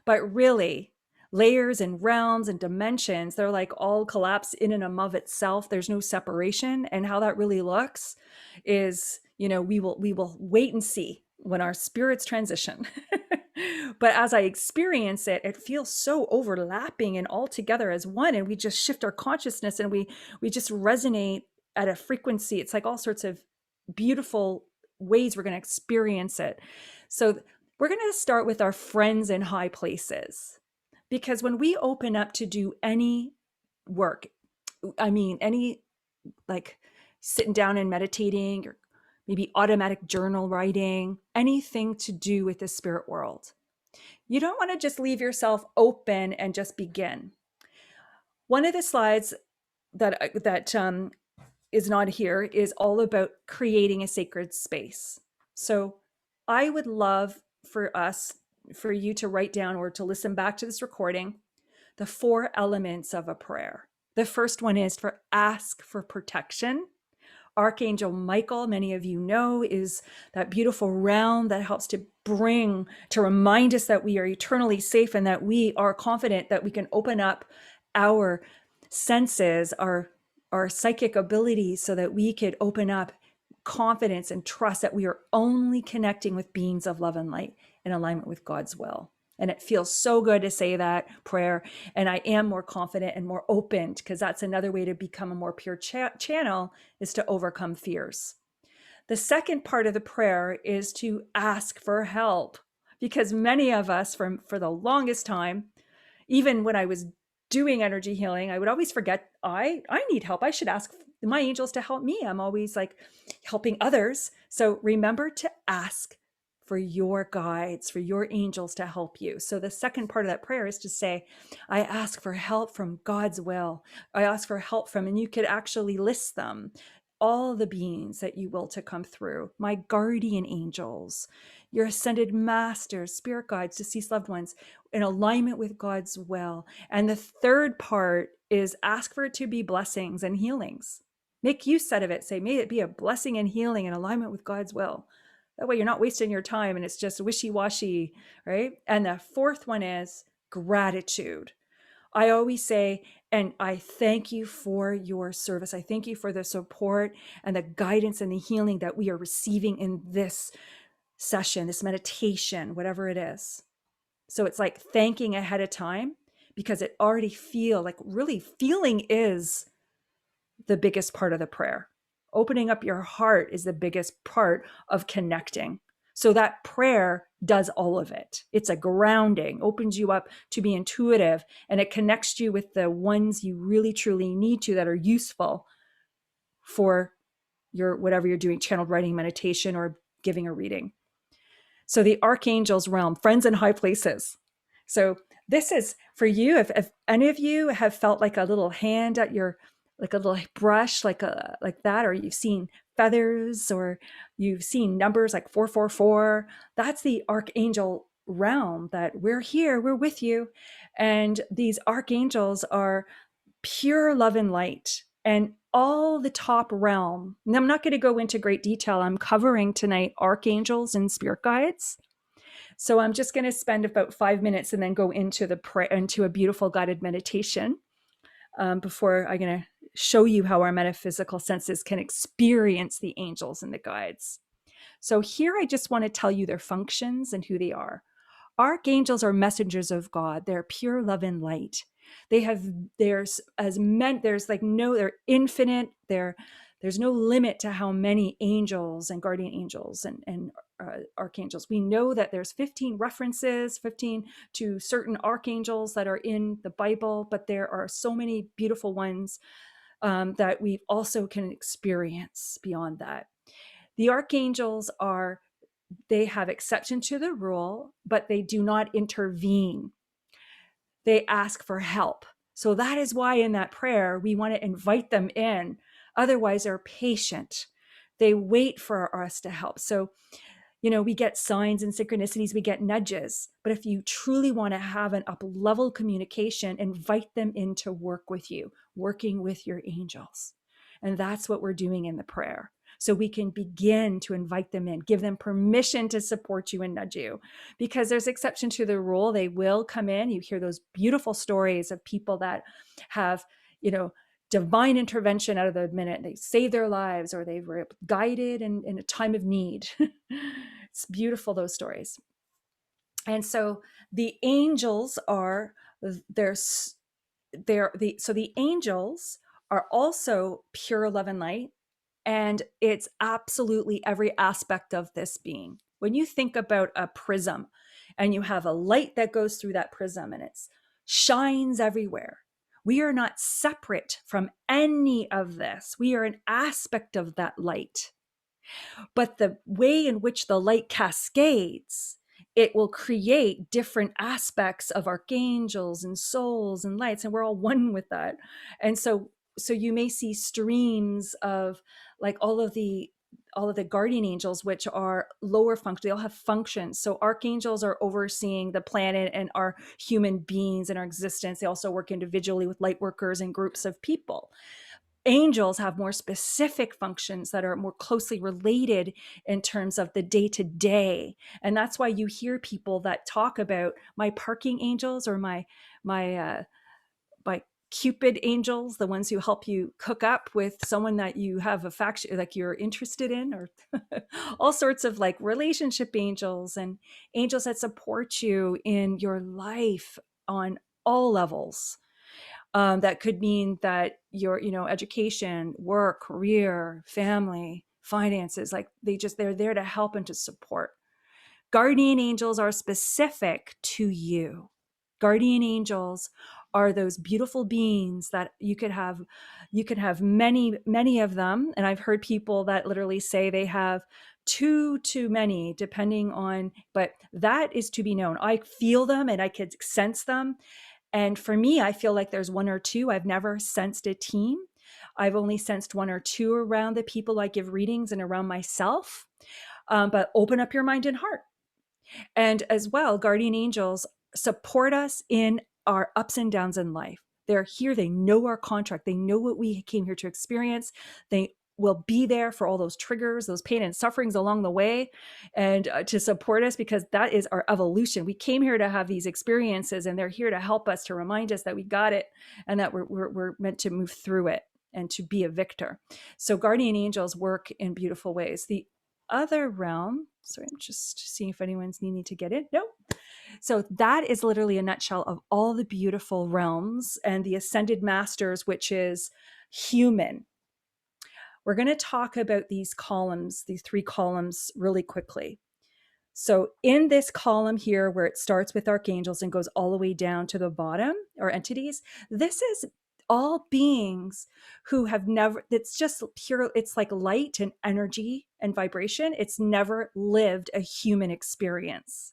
But really, layers and realms and dimensions, they're like all collapse in and of itself. There's no separation. And how that really looks is, we will wait and see when our spirits transition. But as I experience it, it feels so overlapping and all together as one. And we just shift our consciousness and we just resonate at a frequency. It's like all sorts of beautiful ways we're going to experience it. So we're going to start with our friends in high places, because when we open up to do any work, any like sitting down and meditating, or maybe automatic journal writing, anything to do with the spirit world, you don't want to just leave yourself open and just begin. One of the slides that is not here is all about creating a sacred space. So I would love for you to write down or to listen back to this recording, the 4 elements of a prayer. The first one is for ask for protection. Archangel Michael, many of you know, is that beautiful realm that helps to remind us that we are eternally safe and that we are confident that we can open up our senses, our psychic abilities, so that we could open up confidence and trust that we are only connecting with beings of love and light in alignment with God's will. And it feels so good to say that prayer. And I am more confident and more open, because that's another way to become a more pure channel, is to overcome fears. The second part of the prayer is to ask for help, because many of us for the longest time, even when I was doing energy healing, I would always forget I need help. I should ask my angels to help me. I'm always like helping others. So remember to ask for your guides, for your angels to help you. So the second part of that prayer is to say, I ask for help from God's will. I ask for help from, and you could actually list them, all the beings that you will to come through, my guardian angels, your ascended masters, spirit guides, deceased loved ones, in alignment with God's will. And the third part is ask for it to be blessings and healings. Make use out of it. Say, may it be a blessing and healing in alignment with God's will. That way you're not wasting your time and it's just wishy-washy, right? And the fourth one is gratitude. I always say, and I thank you for your service. I thank you for the support and the guidance and the healing that we are receiving in this session, this meditation, whatever it is. So it's like thanking ahead of time, because it already really feeling is the biggest part of the prayer. Opening up your heart is the biggest part of connecting. So that prayer does all of it. It's a grounding, opens you up to be intuitive, and it connects you with the ones you really truly need to, that are useful for your whatever you're doing, channeled writing, meditation, or giving a reading. So the archangels realm, friends in high places. So this is for you. If any of you have felt like a little hand at your, like a little brush, like that, or you've seen feathers, or you've seen numbers like 444. That's the archangel realm, that we're here, we're with you. And these archangels are pure love and light. And all the top realm, and I'm not going to go into great detail. I'm covering tonight archangels and spirit guides. So I'm just going to spend about 5 minutes and then go into into a beautiful guided meditation, before I'm going to show you how our metaphysical senses can experience the angels and the guides. So here I just want to tell you their functions and who they are. Archangels are messengers of God. They're pure love and light. There's like no, they're infinite. There's no limit to how many angels and guardian angels and archangels. We know that there's 15 references, 15 to certain archangels that are in the Bible, but there are so many beautiful ones that we also can experience beyond that. The archangels they have exception to the rule, but they do not intervene. They ask for help. So that is why in that prayer, we want to invite them in. Otherwise, they're patient. They wait for us to help. So, we get signs and synchronicities, we get nudges. But if you truly want to have an up-level communication, invite them in to work with you, working with your angels. And that's what we're doing in the prayer. So we can begin to invite them in, give them permission to support you and nudge you, because there's exception to the rule. They will come in. You hear those beautiful stories of people that have, divine intervention out of the minute. They save their lives, or they were guided in a time of need. It's beautiful, those stories. And so the angels are there's so the angels are also pure love and light. And it's absolutely every aspect of this being. When you think about a prism and you have a light that goes through that prism and it shines everywhere, we are not separate from any of this. We are an aspect of that light. But the way in which the light cascades, it will create different aspects of archangels and souls and lights, and we're all one with that. And so you may see streams of like all of the guardian angels, which are lower function. They all have functions. So archangels are overseeing the planet and our human beings and our existence. They also work individually with light workers and groups of people. Angels have more specific functions that are more closely related in terms of the day-to-day. And that's why you hear people that talk about my parking angels, or my Cupid angels, the ones who help you cook up with someone that you have affection, like you're interested in, or all sorts of like relationship angels and angels that support you in your life on all levels. That could mean that your, education, work, career, family, finances, like they're there to help and to support. Guardian angels are specific to you. Guardian angels are those beautiful beings that you could have many of them. And I've heard people that literally say they have too many, depending on, but that is to be known. I feel them and I could sense them. And for me, I feel like there's one or two. I've never sensed a team. I've only sensed one or two around the people I give readings and around myself. But open up your mind and heart. And as well, guardian angels support us in our ups and downs in life. They're here. They know our contract. They know what we came here to experience. They will be there for all those triggers, those pain and sufferings along the way, and to support us, because that is our evolution. We came here to have these experiences, and they're here to help us, to remind us that we got it and that we're meant to move through it and to be a victor. So guardian angels work in beautiful ways. The other realm, sorry, I'm just seeing if anyone's needing to get in. No. So that is literally a nutshell of all the beautiful realms and the ascended masters, which is human. We're going to talk about these columns, these three columns, really quickly. So in this column here, where it starts with archangels and goes all the way down to the bottom, or entities, this is all beings who have never, it's just pure, it's like light and energy and vibration. It's never lived a human experience.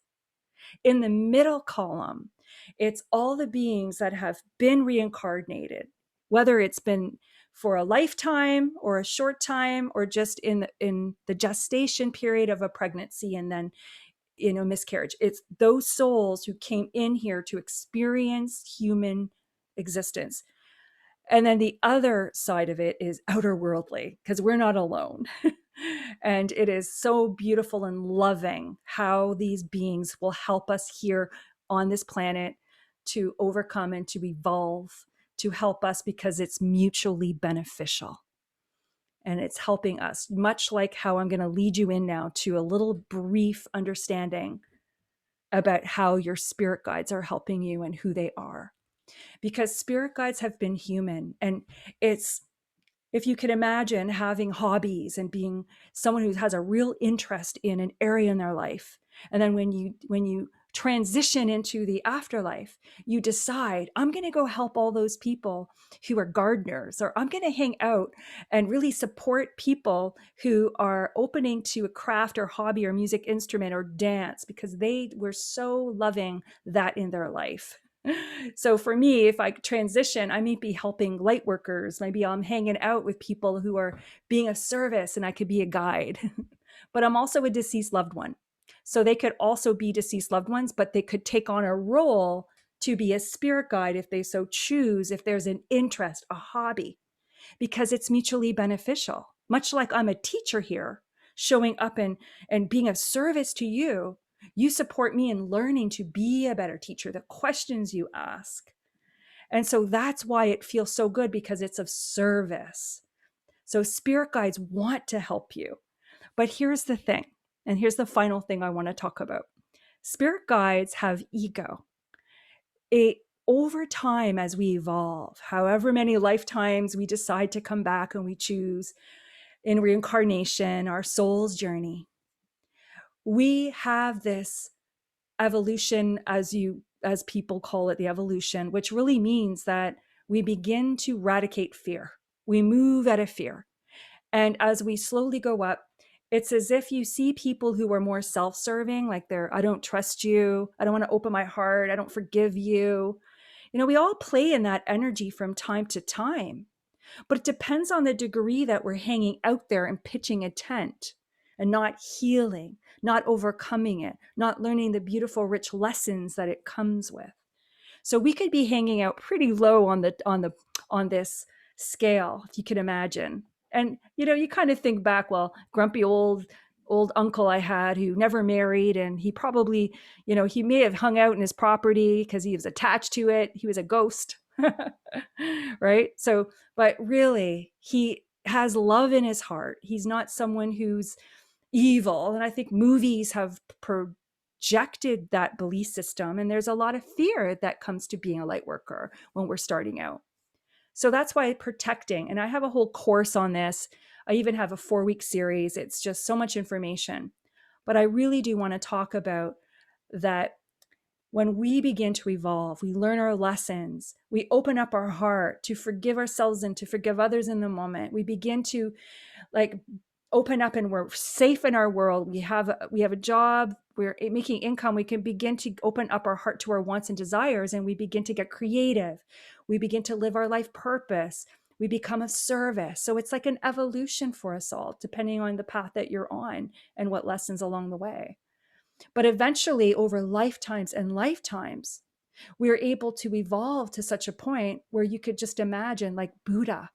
In the middle column, it's all the beings that have been reincarnated, whether it's been for a lifetime or a short time, or just in the gestation period of a pregnancy and then miscarriage. It's those souls who came in here to experience human existence. And then the other side of it is outer worldly, because we're not alone. And it is so beautiful and loving how these beings will help us here on this planet to overcome and to evolve, to help us, because it's mutually beneficial. And it's helping us, much like how I'm going to lead you in now to a little brief understanding about how your spirit guides are helping you and who they are. Because spirit guides have been human, and it's, if you can imagine having hobbies and being someone who has a real interest in an area in their life, and then when you transition into the afterlife, you decide, I'm going to go help all those people who are gardeners, or I'm going to hang out and really support people who are opening to a craft or hobby or music instrument or dance, because they were so loving that in their life. So for me, if I transition, I may be helping light workers. Maybe I'm hanging out with people who are being of service, and I could be a guide. But I'm also a deceased loved one. So they could also be deceased loved ones, but they could take on a role to be a spirit guide if they so choose, if there's an interest, a hobby, because it's mutually beneficial. Much like I'm a teacher here, showing up and being of service to you, you support me in learning to be a better teacher, the questions you ask. And so that's why it feels so good, because it's of service. So spirit guides want to help you. But here's the thing, and here's the final thing I want to talk about. Spirit guides have ego. Over time, as we evolve, however many lifetimes we decide to come back and we choose in reincarnation, our soul's journey, we have this evolution, as people call it, the evolution, which really means that we begin to eradicate fear. We move out of fear. And as we slowly go up, it's as if you see people who are more self-serving, like I don't trust you, I don't want to open my heart, I don't forgive you. We all play in that energy from time to time, but it depends on the degree that we're hanging out there and pitching a tent and not healing, not overcoming it, not learning the beautiful, rich lessons that it comes with. So we could be hanging out pretty low on this scale, if you can imagine. And you kind of think back, well, grumpy old uncle I had who never married, and he probably, he may have hung out in his property because he was attached to it. He was a ghost. Right? So, but really, he has love in his heart. He's not someone who's evil. And I think movies have projected that belief system. And there's a lot of fear that comes to being a light worker when we're starting out. So that's why protecting, and I have a whole course on this. I even have a 4-week series. It's just so much information. But I really do want to talk about that. When we begin to evolve, we learn our lessons, we open up our heart to forgive ourselves and to forgive others in the moment. We begin to open up, and we're safe in our world. We have a job, we're making income. We can begin to open up our heart to our wants and desires, and we begin to get creative. We begin to live our life purpose. We become of service. So it's like an evolution for us all, depending on the path that you're on and what lessons along the way. But eventually, over lifetimes and lifetimes, we are able to evolve to such a point where you could just imagine, like Buddha,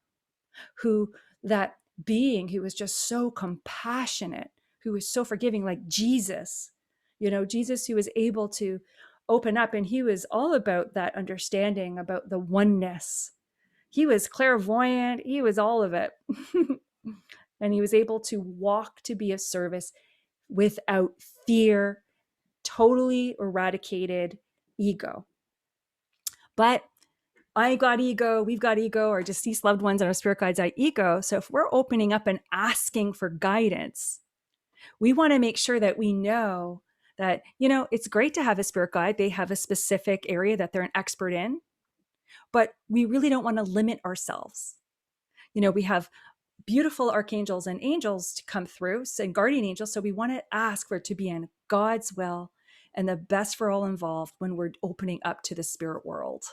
that being who was just so compassionate, who was so forgiving, like Jesus, Jesus, who was able to open up, and he was all about that understanding about the oneness. He was clairvoyant, he was all of it. And he was able to walk to be of service without fear, totally eradicated ego. But I got ego, we've got ego, our deceased loved ones and our spirit guides got ego. So if we're opening up and asking for guidance, we want to make sure that we know that, it's great to have a spirit guide. They have a specific area that they're an expert in, but we really don't want to limit ourselves. We have beautiful archangels and angels to come through, and guardian angels. So we want to ask for it to be in God's will and the best for all involved when we're opening up to the spirit world.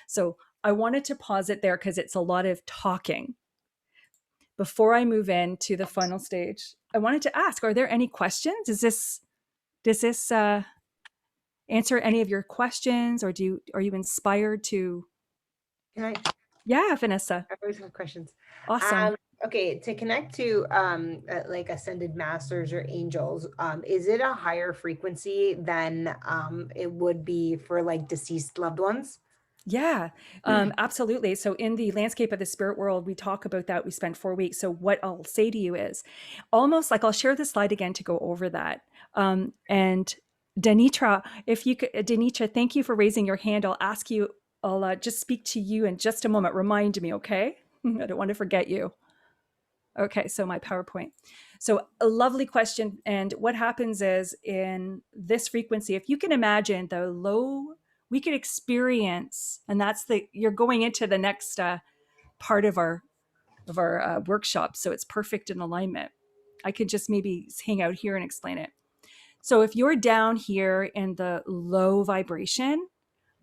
So I wanted to pause it there because it's a lot of talking. Before I move into the final stage, I wanted to ask, are there any questions? Does this answer any of your questions, or are you inspired to? Can I? Yeah, Vanessa. I always have questions. Awesome. Um, okay, to connect to like ascended masters or angels, is it a higher frequency than it would be for like deceased loved ones? Yeah, absolutely. So, in the landscape of the spirit world, we talk about that. We spent 4 weeks. So, what I'll say to you is almost like I'll share the slide again to go over that. And Danitra, if you could, Danitra, thank you for raising your hand. I'll ask you, I'll just speak to you in just a moment. Remind me, okay? I don't want to forget you. Okay, so my PowerPoint. So a lovely question. And what happens is in this frequency, if you can imagine the low, we could experience, and you're going into the next part of our workshop. So it's perfect in alignment. I could just maybe hang out here and explain it. So if you're down here in the low vibration,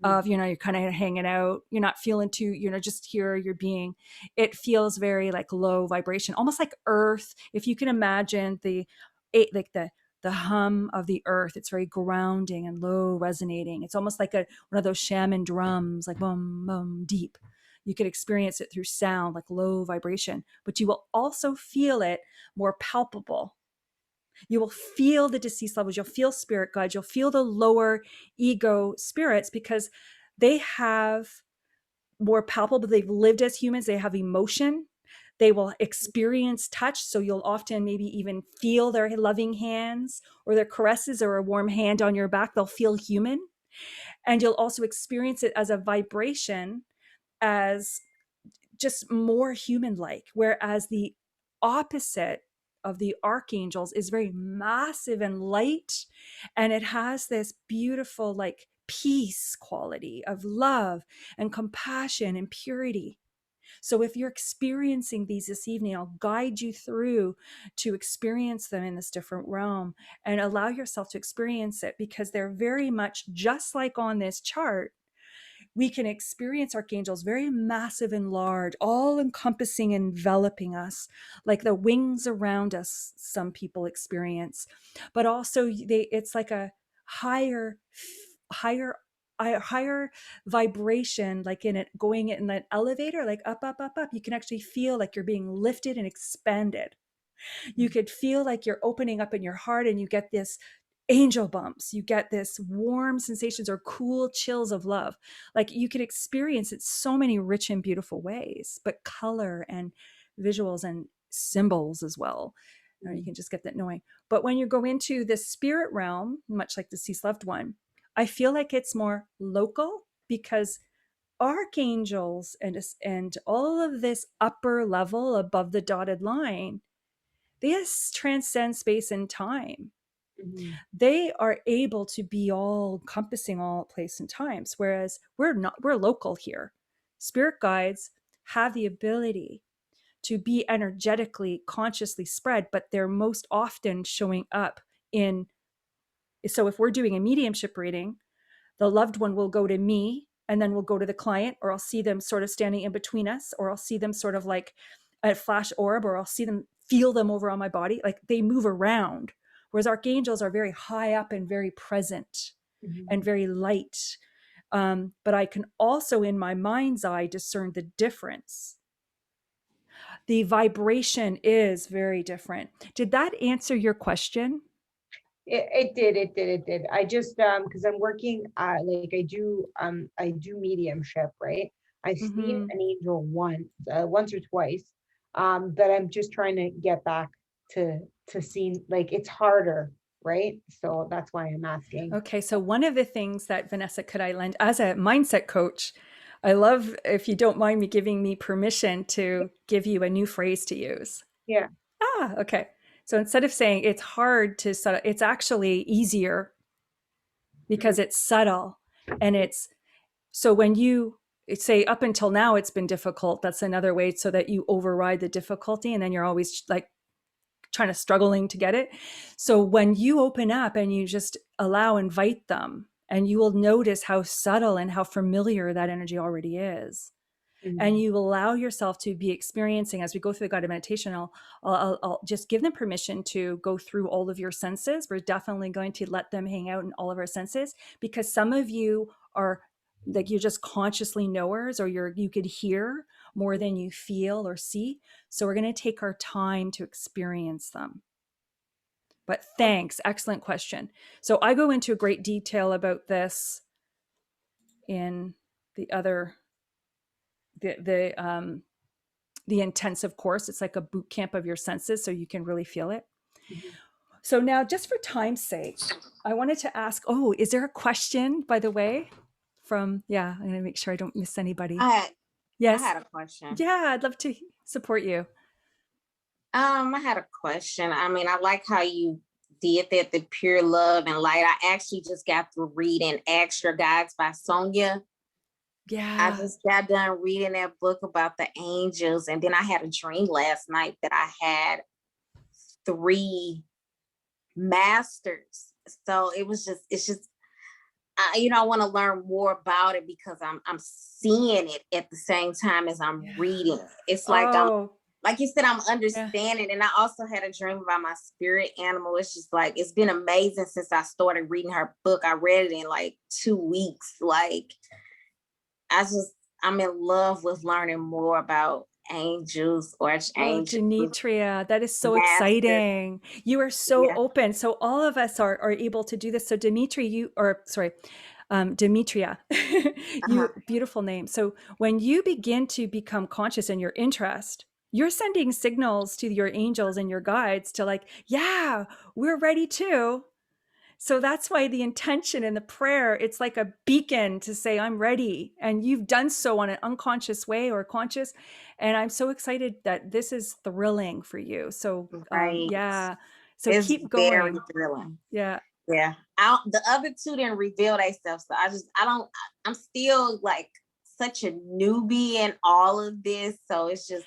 of you're kind of hanging out, you're not feeling too, just here, you're being, it feels very like low vibration, almost like earth. If you can imagine like the hum of the earth, it's very grounding and low resonating. It's almost like one of those shaman drums, like boom boom deep. You could experience it through sound, like low vibration, but you will also feel it more palpable. You will feel the deceased levels. You'll feel spirit guides. You'll feel the lower ego spirits because they have more palpable. They've lived as humans. They have emotion. They will experience touch. So you'll often maybe even feel their loving hands or their caresses or a warm hand on your back. They'll feel human. And you'll also experience it as a vibration, as just more human like. Whereas the opposite of the archangels is very massive and light, and it has this beautiful like peace quality of love and compassion and purity. So if you're experiencing these this evening, I'll guide you through to experience them in this different realm and allow yourself to experience it, because they're very much just like on this chart. We can experience archangels very massive and large, all encompassing, enveloping us, like the wings around us, some people experience. But also it's like a higher, higher, higher vibration, like in it going in an elevator, like up, up, up, up. You can actually feel like you're being lifted and expanded. You could feel like you're opening up in your heart, and you get this angel bumps, you get this warm sensations or cool chills of love. Like you could experience it so many rich and beautiful ways, but color and visuals and symbols as well. You can just get that knowing. But when you go into the spirit realm, much like the deceased loved one, I feel like it's more local, because archangels and all of this upper level above the dotted line, they transcend space and time. Mhm. They are able to be all encompassing all place and times, whereas we're local here. Spirit guides have the ability to be energetically consciously spread, but they're most often showing up in, so if we're doing a mediumship reading, the loved one will go to me and then we'll go to the client, or I'll see them sort of standing in between us, or I'll see them sort of like a flash orb, or I'll see them, feel them over on my body. Like they move around. Whereas archangels are very high up and very present Mhm. and very light. But I can also, in my mind's eye, discern the difference. The vibration is very different. Did that answer your question? It did. I just because I'm working like I do mediumship, right? I've seen Mm-hmm. an angel once or twice, but I'm just trying to get back to seeing, like, it's harder, right? So that's why I'm asking. Okay, so one of the things that Vanessa, could I lend as a mindset coach? I love if you don't mind me giving me permission to give you a new phrase to use. Yeah. Okay. So instead of saying it's hard to settle, it's actually easier Mhm. because it's subtle. And it's so when you say up until now it's been difficult, that's another way, so that you override the difficulty and then you're always like trying to struggling to get it. So when you open up and you just invite them And you will notice how subtle and how familiar that energy already is. And you allow yourself to be experiencing, as we go through the guided meditation, I'll just give them permission to go through all of your senses. We're definitely going to let them hang out in all of our senses, because some of you are like, you're just consciously knowers, or you could hear more than you feel or see. So we're going to take our time to experience them. But thanks, excellent question. So I go into great detail about this in the intensive course. It's like a boot camp of your senses, so you can really feel it. So now, just for time's sake, I wanted to ask, is there a question, by the way, I'm going to make sure I don't miss anybody. I Yes. had a question. Yeah, I'd love to support you. I had a question. I mean, I like how you did that, the pure love and light. I actually just got through reading Extra Guides by Sonia. Yeah. I just got done reading that book about the angels. And then I had a dream last night that I had 3 masters. So it's just, I want to learn more about it, because I'm seeing it at the same time as I'm reading. It's like, like you said, I'm understanding. And I also had a dream about my spirit animal. It's just like, it's been amazing since I started reading her book. I read it in like 2 weeks. Like, I'm in love with learning more about angels, archangels. Demetria, that is so exciting. You are so open. So all of us are able to do this. So Demetria, beautiful name. So when you begin to become conscious in your interest, you're sending signals to your angels and your guides to like, yeah, we're ready too. So that's why the intention in the prayer, it's like a beacon to say, I'm ready. And you've done so on an unconscious way or conscious. And I'm so excited that this is thrilling for you. So, So it's keep going. Very thrilling. Yeah. Yeah. The other 2 didn't reveal themselves. So I'm still like such a newbie in all of this. So it's just.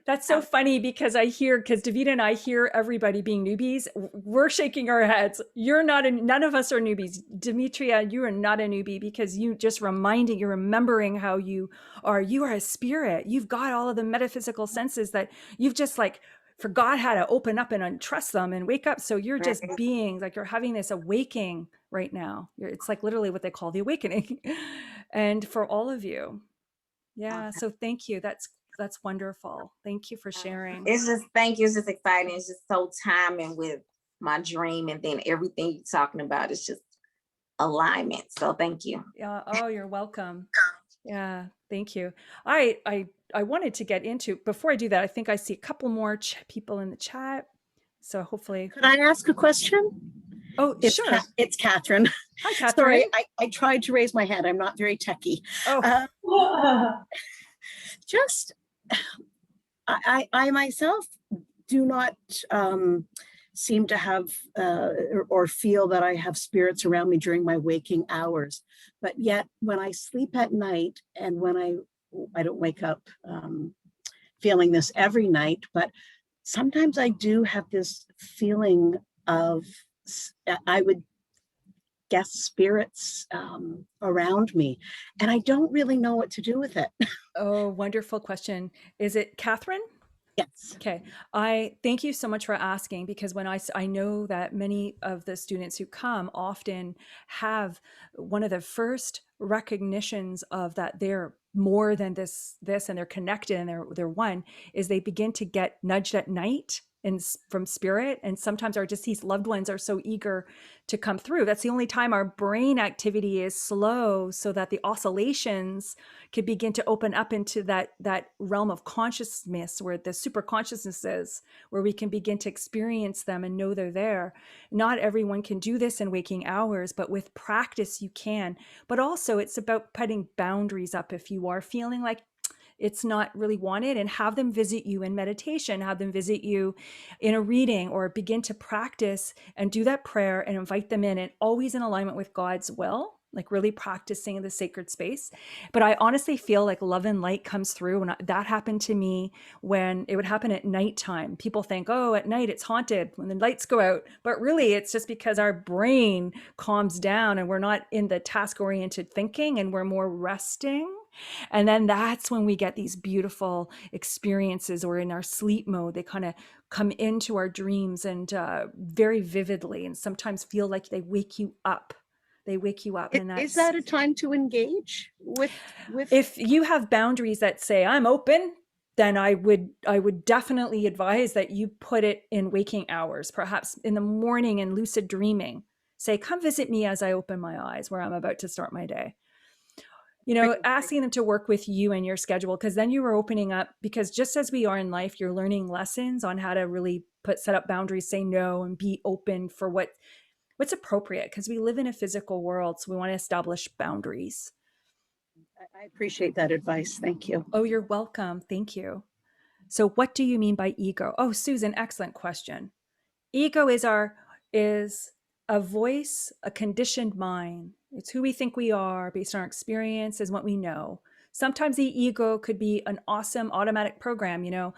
That's so funny, because Davida and I hear everybody being newbies. We're shaking our heads. None of us are newbies. Demetria, you are not a newbie, because you're remembering how you are a spirit. You've got all of the metaphysical senses that you've just like forgot how to open up and untrust them and wake up. So you're just being like, you're having this awakening right now. It's like literally what they call the awakening. And for all of you. Yeah. So thank you. That's wonderful. Thank you for sharing. Thank you. It's just exciting. It's just so timing with my dream, and then everything you're talking about is just alignment. So thank you. Yeah. Oh, you're welcome. Yeah. Thank you. I wanted to get into, before I do that, I think I see a couple more people in the chat. So hopefully. Could I ask a question? Oh, sure. It's Catherine. Hi, Catherine. Sorry, I tried to raise my hand. I'm not very techie. I myself do not seem to have or feel that I have spirits around me during my waking hours. But yet when I sleep at night, and when I don't wake up feeling this every night, but sometimes I do have this feeling of, I would guess, spirits around me, and I don't really know what to do with it. Oh, wonderful question. Is it Catherine? Yes. Okay. I thank you so much for asking, because when I know that many of the students who come often have one of the first recognitions of that they're more than this, and they're connected and they're one, is they begin to get nudged at night from spirit. And sometimes our deceased loved ones are so eager to come through. That's the only time our brain activity is slow, so that the oscillations could begin to open up into that realm of consciousness, where the super consciousness is, where we can begin to experience them and know they're there. Not everyone can do this in waking hours, but with practice you can. But also it's about putting boundaries up if you are feeling like it's not really wanted, and have them visit you in meditation, have them visit you in a reading, or begin to practice and do that prayer and invite them in, and always in alignment with God's will like really practicing the sacred space. But I honestly feel like love and light comes through. And that happened to me when it would happen at nighttime. People think, oh, at night it's haunted when the lights go out. But really, it's just because our brain calms down and we're not in the task-oriented thinking and we're more resting. And then that's when we get these beautiful experiences, or in our sleep mode, they kind of come into our dreams and very vividly, and sometimes feel like they wake you up. They wake you up. And Is that's, that a time to engage with if you have boundaries that say I'm open, then I would definitely advise that you put it in waking hours, perhaps in the morning in lucid dreaming. Say, come visit me as I open my eyes where I'm about to start my day. You know, asking them to work with you and your schedule, because then you are opening up, because just as we are in life, you're learning lessons on how to really set up boundaries, say no, and be open for what's appropriate, because we live in a physical world. So we want to establish boundaries. I appreciate that advice. Thank you. Oh, you're welcome. Thank you. So what do you mean by ego? Oh, Susan, excellent question. Ego is a voice, a conditioned mind. It's who we think we are based on our experiences, what we know. Sometimes the ego could be an awesome automatic program, you know.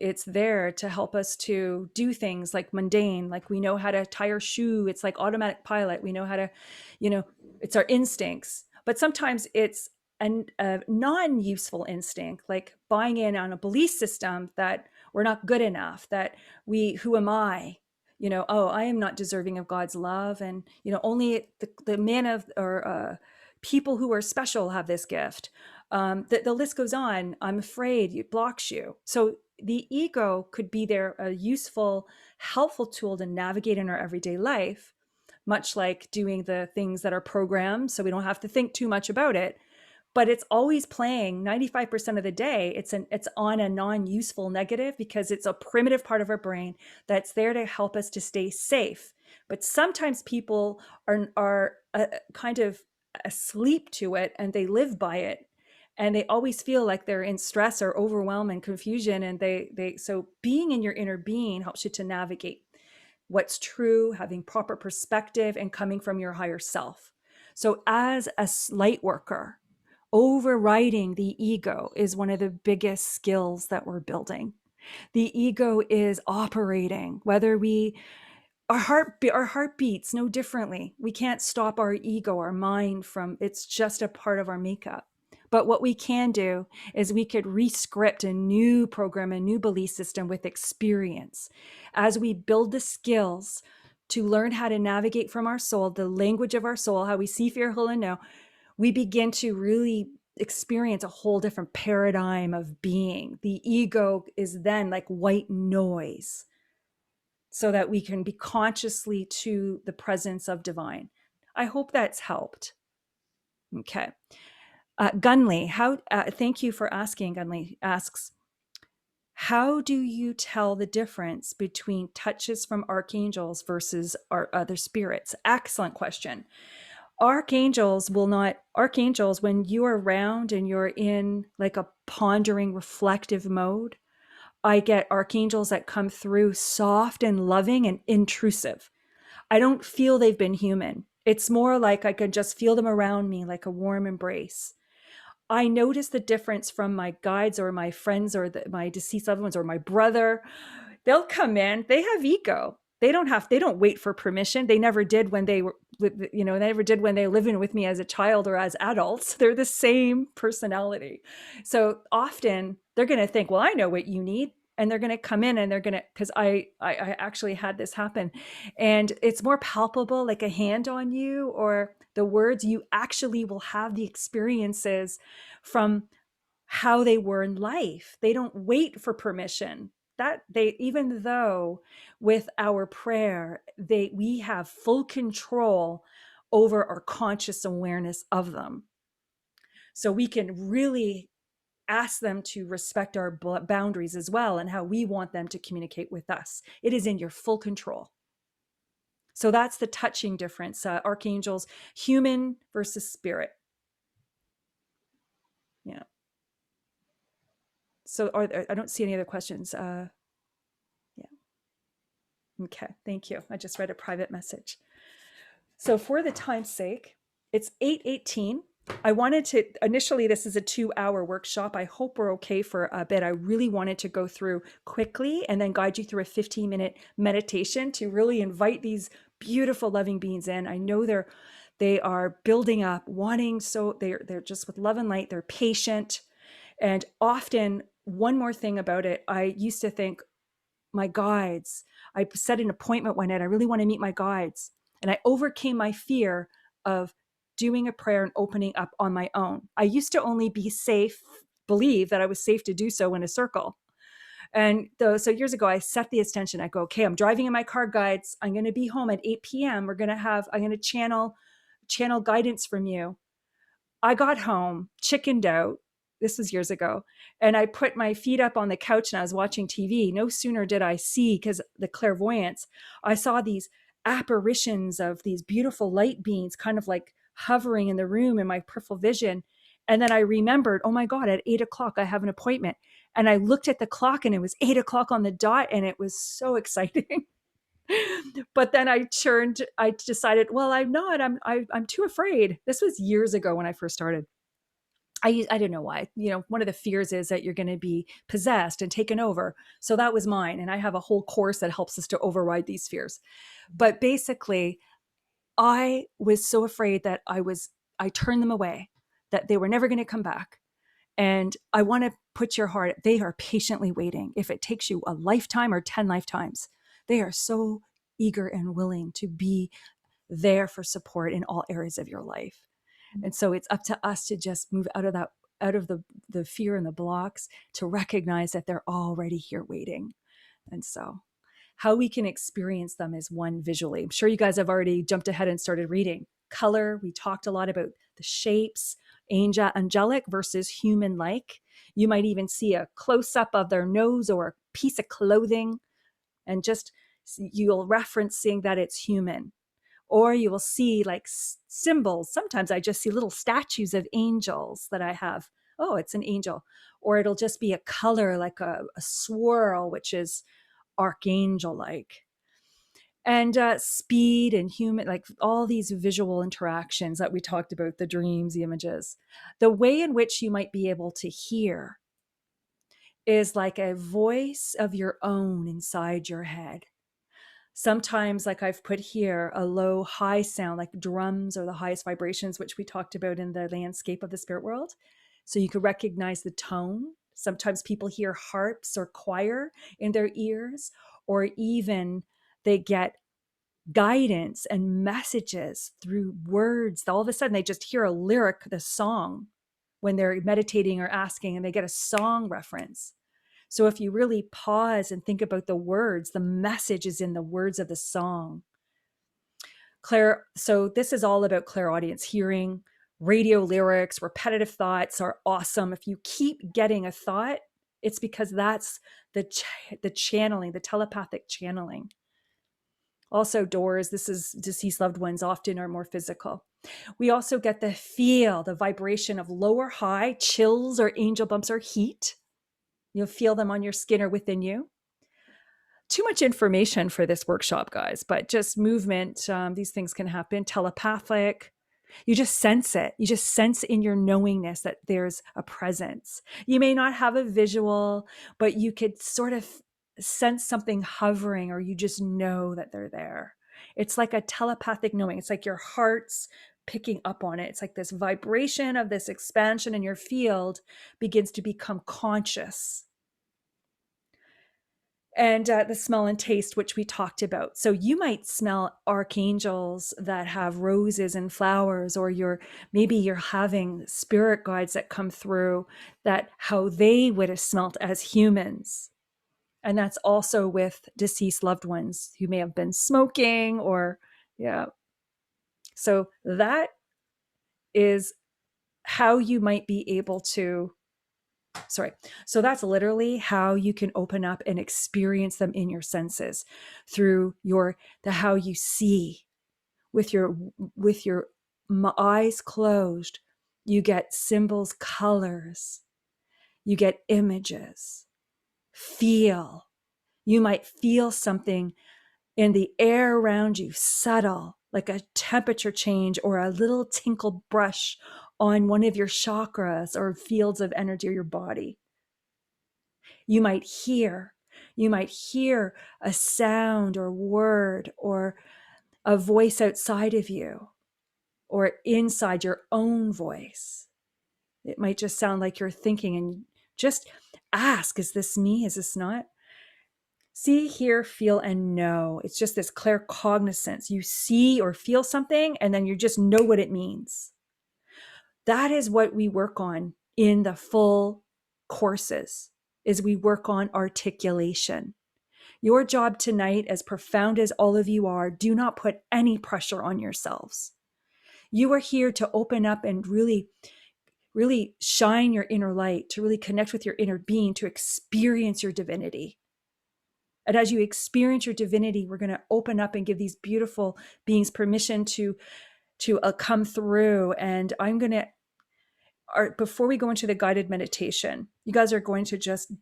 It's there to help us to do things like mundane, like we know how to tie our shoe. It's like automatic pilot. We know how to, you know, it's our instincts. But sometimes it's a non-useful instinct, like buying in on a belief system that we're not good enough, that who am I? You know, oh, I am not deserving of God's love. And, you know, only the men of, or people who are special have this gift. The list goes on. I'm afraid it blocks you. So the ego could be there, a useful, helpful tool to navigate in our everyday life, much like doing the things that are programmed so we don't have to think too much about it. But it's always playing 95% of the day. It's on a non-useful negative, because it's a primitive part of our brain that's there to help us to stay safe. But sometimes people are kind of asleep to it, and they live by it, and they always feel like they're in stress or overwhelm and confusion. And so being in your inner being helps you to navigate what's true, having proper perspective, and coming from your higher self. So as a light worker, overriding the ego is one of the biggest skills that we're building. The ego is operating, whether our heart beats no differently. We can't stop our ego, our mind, from, it's just a part of our makeup. But what we can do is we could rescript a new program, a new belief system with experience. As we build the skills to learn how to navigate from our soul, the language of our soul, how we see, fear, heal, and know, we begin to really experience a whole different paradigm of being. The ego is then like white noise, so that we can be consciously to the presence of divine. I hope that's helped. Okay. Gunley, thank you for asking. Gunley asks, how do you tell the difference between touches from archangels versus our other spirits? Excellent question. Archangels, when you're around and you're in like a pondering, reflective mode, I get archangels that come through soft and loving and intrusive. I don't feel they've been human. It's more like I could just feel them around me, like a warm embrace. I notice the difference from my guides or my friends or my deceased loved ones or my brother. They'll come in, they have ego. They don't wait for permission. They never did when they were, they never did when they were living with me as a child or as adults. They're the same personality. So often they're going to think, well, I know what you need. And they're going to come in and they're going to, because I actually had this happen, and it's more palpable, like a hand on you or the words. You actually will have the experiences from how they were in life. They don't wait for permission. Even though with our prayer, we have full control over our conscious awareness of them. So we can really ask them to respect our boundaries as well, and how we want them to communicate with us. It is in your full control. So that's the touching difference. Archangels, human versus spirit. Yeah. So I don't see any other questions. Yeah. Okay, thank you. I just read a private message. So for the time's sake, It's 8:18. I wanted to, initially, this is a 2-hour workshop. I hope we're okay for a bit. I really wanted to go through quickly and then guide you through a 15-minute meditation to really invite these beautiful loving beings in. I know they are building up, wanting, so they're just with love and light. They're patient. And often, one more thing about it, I used to think, my guides, I set an appointment one night. I really want to meet my guides. And I overcame my fear of doing a prayer and opening up on my own. I used to only believe that I was safe to do so in a circle. And so years ago, I set the intention. I go, okay, I'm driving in my car, guides. I'm going to be home at 8 p.m. I'm going to channel guidance from you. I got home, chickened out. This was years ago. And I put my feet up on the couch and I was watching TV. No sooner did I see, because the clairvoyance, I saw these apparitions of these beautiful light beings kind of like hovering in the room in my peripheral vision. And then I remembered, oh my God, at 8 o'clock, I have an appointment. And I looked at the clock and it was 8 o'clock on the dot. And it was so exciting. But then I decided, well, I'm not, I'm too afraid. This was years ago when I first started. I didn't know why. One of the fears is that you're going to be possessed and taken over. So that was mine. And I have a whole course that helps us to override these fears. But basically, I was so afraid that I turned them away, that they were never going to come back. And I want to put your heart, they are patiently waiting. If it takes you a lifetime or 10 lifetimes, they are so eager and willing to be there for support in all areas of your life. And so it's up to us to just move out of the fear and the blocks, to recognize that they're already here waiting. And so how we can experience them is, one, visually. I'm sure you guys have already jumped ahead and started reading. Color, we talked a lot about the shapes, angelic versus human-like. You might even see a close-up of their nose or a piece of clothing, and just you'll reference seeing that it's human. Or you will see like symbols. Sometimes I just see little statues of angels that I have. Oh, it's an angel. Or it'll just be a color like a swirl, which is archangel-like. And speed and human, like all these visual interactions that we talked about, the dreams, the images. The way in which you might be able to hear is like a voice of your own inside your head. Sometimes, like I've put here, a low, high sound, like drums are the highest vibrations, which we talked about in the landscape of the spirit world. So you could recognize the tone. Sometimes people hear harps or choir in their ears, or even they get guidance and messages through words. All of a sudden, they just hear a lyric, the song, when they're meditating or asking, and they get a song reference. So if you really pause and think about the words, the message is in the words of the song. So this is all about clairaudience, hearing. Radio lyrics, repetitive thoughts are awesome. If you keep getting a thought, it's because that's the channeling, the telepathic channeling. Also, doors, this is deceased loved ones, often are more physical. We also get the feel, the vibration of low or high, chills or angel bumps or heat. You'll feel them on your skin or within you. Too much information for this workshop, guys, but just movement. These things can happen. Telepathic. You just sense it. You just sense in your knowingness that there's a presence. You may not have a visual, but you could sort of sense something hovering, or you just know that they're there. It's like a telepathic knowing. It's like your heart's picking up on it. It's like this vibration of this expansion in your field begins to become conscious. And the smell and taste, which we talked about. So you might smell archangels that have roses and flowers, or maybe you're having spirit guides that come through that how they would have smelt as humans. And that's also with deceased loved ones who may have been smoking or, yeah. So that is how you might be able to, so that's literally how you can open up and experience them in your senses through how you see with your eyes closed. You get symbols, colors, you get images, feel. You might feel something in the air around you, subtle, like a temperature change or a little tinkle brush on one of your chakras or fields of energy or your body. You might hear a sound or word or a voice outside of you or inside your own voice. It might just sound like you're thinking, and just ask, is this me? Is this not? See, hear, feel, and know. It's just this claircognizance. You see or feel something, and then you just know what it means. That is what we work on in the full courses, is we work on articulation. Your job tonight, as profound as all of you are, do not put any pressure on yourselves. You are here to open up and really shine your inner light, to really connect with your inner being, to experience your divinity. And as you experience your divinity, we're going to open up and give these beautiful beings permission to come through. And I'm going to, before we go into the guided meditation, you guys are going to just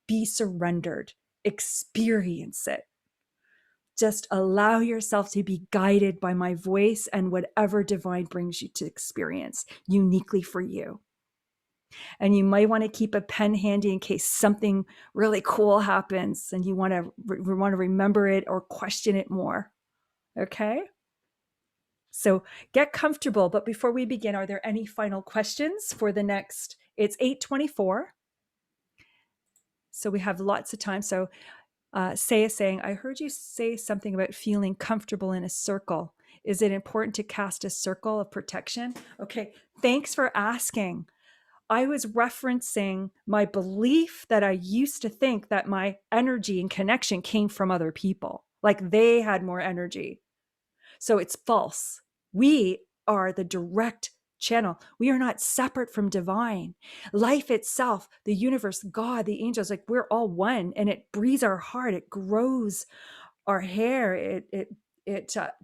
be surrendered, experience it. Just allow yourself to be guided by my voice and whatever divine brings you to experience uniquely for you. And you might want to keep a pen handy in case something really cool happens and you want to remember it or question it more. Okay? So get comfortable. But before we begin, are there any final questions for the next? It's 8:24. So we have lots of time. So Say is saying, I heard you say something about feeling comfortable in a circle. Is it important to cast a circle of protection? Okay, thanks for asking. I was referencing my belief that I used to think that my energy and connection came from other people, like they had more energy. So it's false. We are the direct channel. We are not separate from divine. Life itself, the universe, God, the angels, like we're all one, and it breathes our heart. It grows our hair. It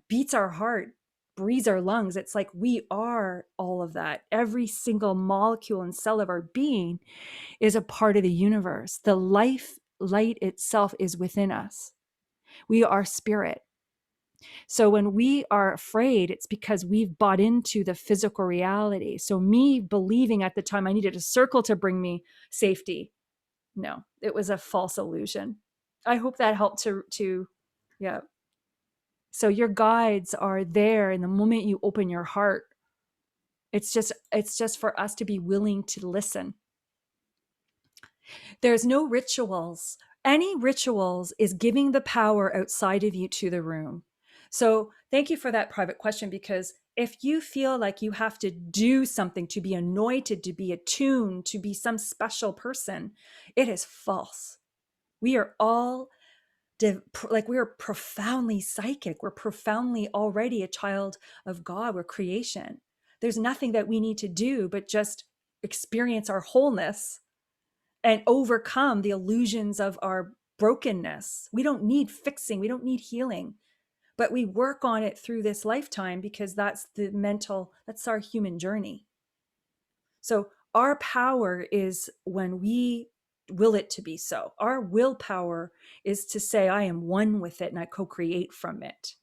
beats our heart, breathes our lungs. It's like we are all of that. Every single molecule and cell of our being is a part of the universe. The life light itself is within us. We are spirit. So when we are afraid, it's because we've bought into the physical reality. So me believing at the time I needed a circle to bring me safety. No, it was a false illusion. I hope that helped to yeah. So your guides are there in the moment you open your heart. It's just for us to be willing to listen. There's no rituals. Any rituals is giving the power outside of you to the room. So thank you for that private question, because if you feel like you have to do something to be anointed, to be attuned, to be some special person, it is false. We are all we are profoundly psychic. We're profoundly already a child of God. We're creation. There's nothing that we need to do but just experience our wholeness and overcome the illusions of our brokenness. We don't need fixing. We don't need healing, but we work on it through this lifetime because that's that's our human journey. So our power is when we will it to be so. Our willpower is to say, I am one with it and I co-create from it.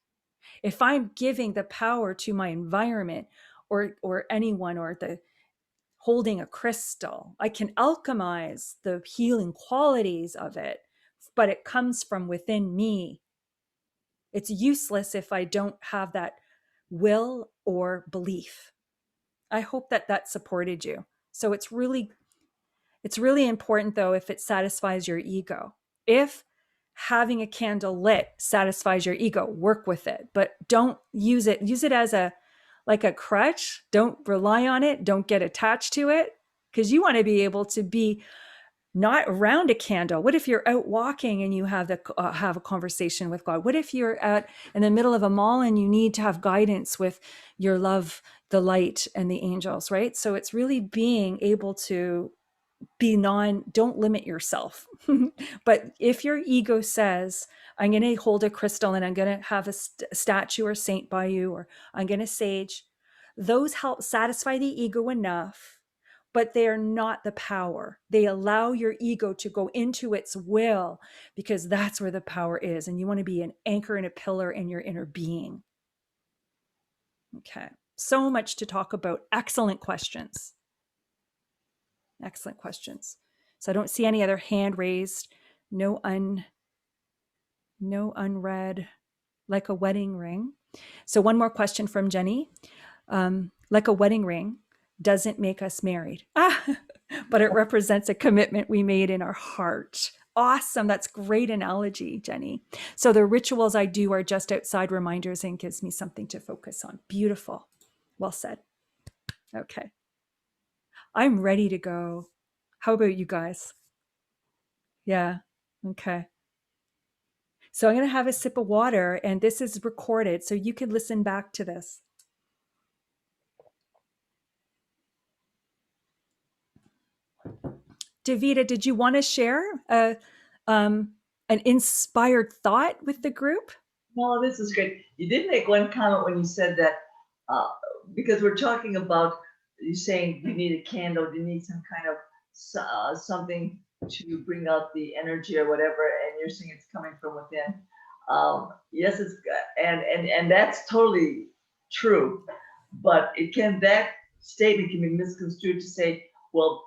If I'm giving the power to my environment or anyone or the holding a crystal, I can alchemize the healing qualities of it, but it comes from within me. It's useless if I don't have that will or belief. I hope that supported you. So it's really important, though, if it satisfies your ego. If having a candle lit satisfies your ego, work with it, but don't use it. Use it as a crutch. Don't rely on it. Don't get attached to it, because you want to be able to be not around a candle. What if you're out walking and you have a conversation with God? What if you're in the middle of a mall and you need to have guidance with your love, the light, and the angels, right? So it's really being able to don't limit yourself. But if your ego says, I'm going to hold a crystal and I'm going to have a statue or saint by you, or I'm going to sage, those help satisfy the ego enough, but they are not the power. They allow your ego to go into its will, because that's where the power is. And you want to be an anchor and a pillar in your inner being. Okay. So much to talk about. Excellent questions. Excellent questions. So I don't see any other hand raised. No unread. Like a wedding ring. So one more question from Jenny. Like a wedding ring doesn't make us married, but it represents a commitment we made in our heart. Awesome. That's great analogy, Jenny. So the rituals I do are just outside reminders and gives me something to focus on. Beautiful. Well said. Okay. I'm ready to go. How about you guys? Yeah. Okay. So I'm going to have a sip of water, and this is recorded so you can listen back to this. Davida, did you want to share an inspired thought with the group? No, this is great. You did make one comment when you said that, uh, because we're talking about you saying you need a candle, you need some kind of something to bring out the energy or whatever, and you're saying it's coming from within. Yes, it's and that's totally true, but that statement can be misconstrued to say, well,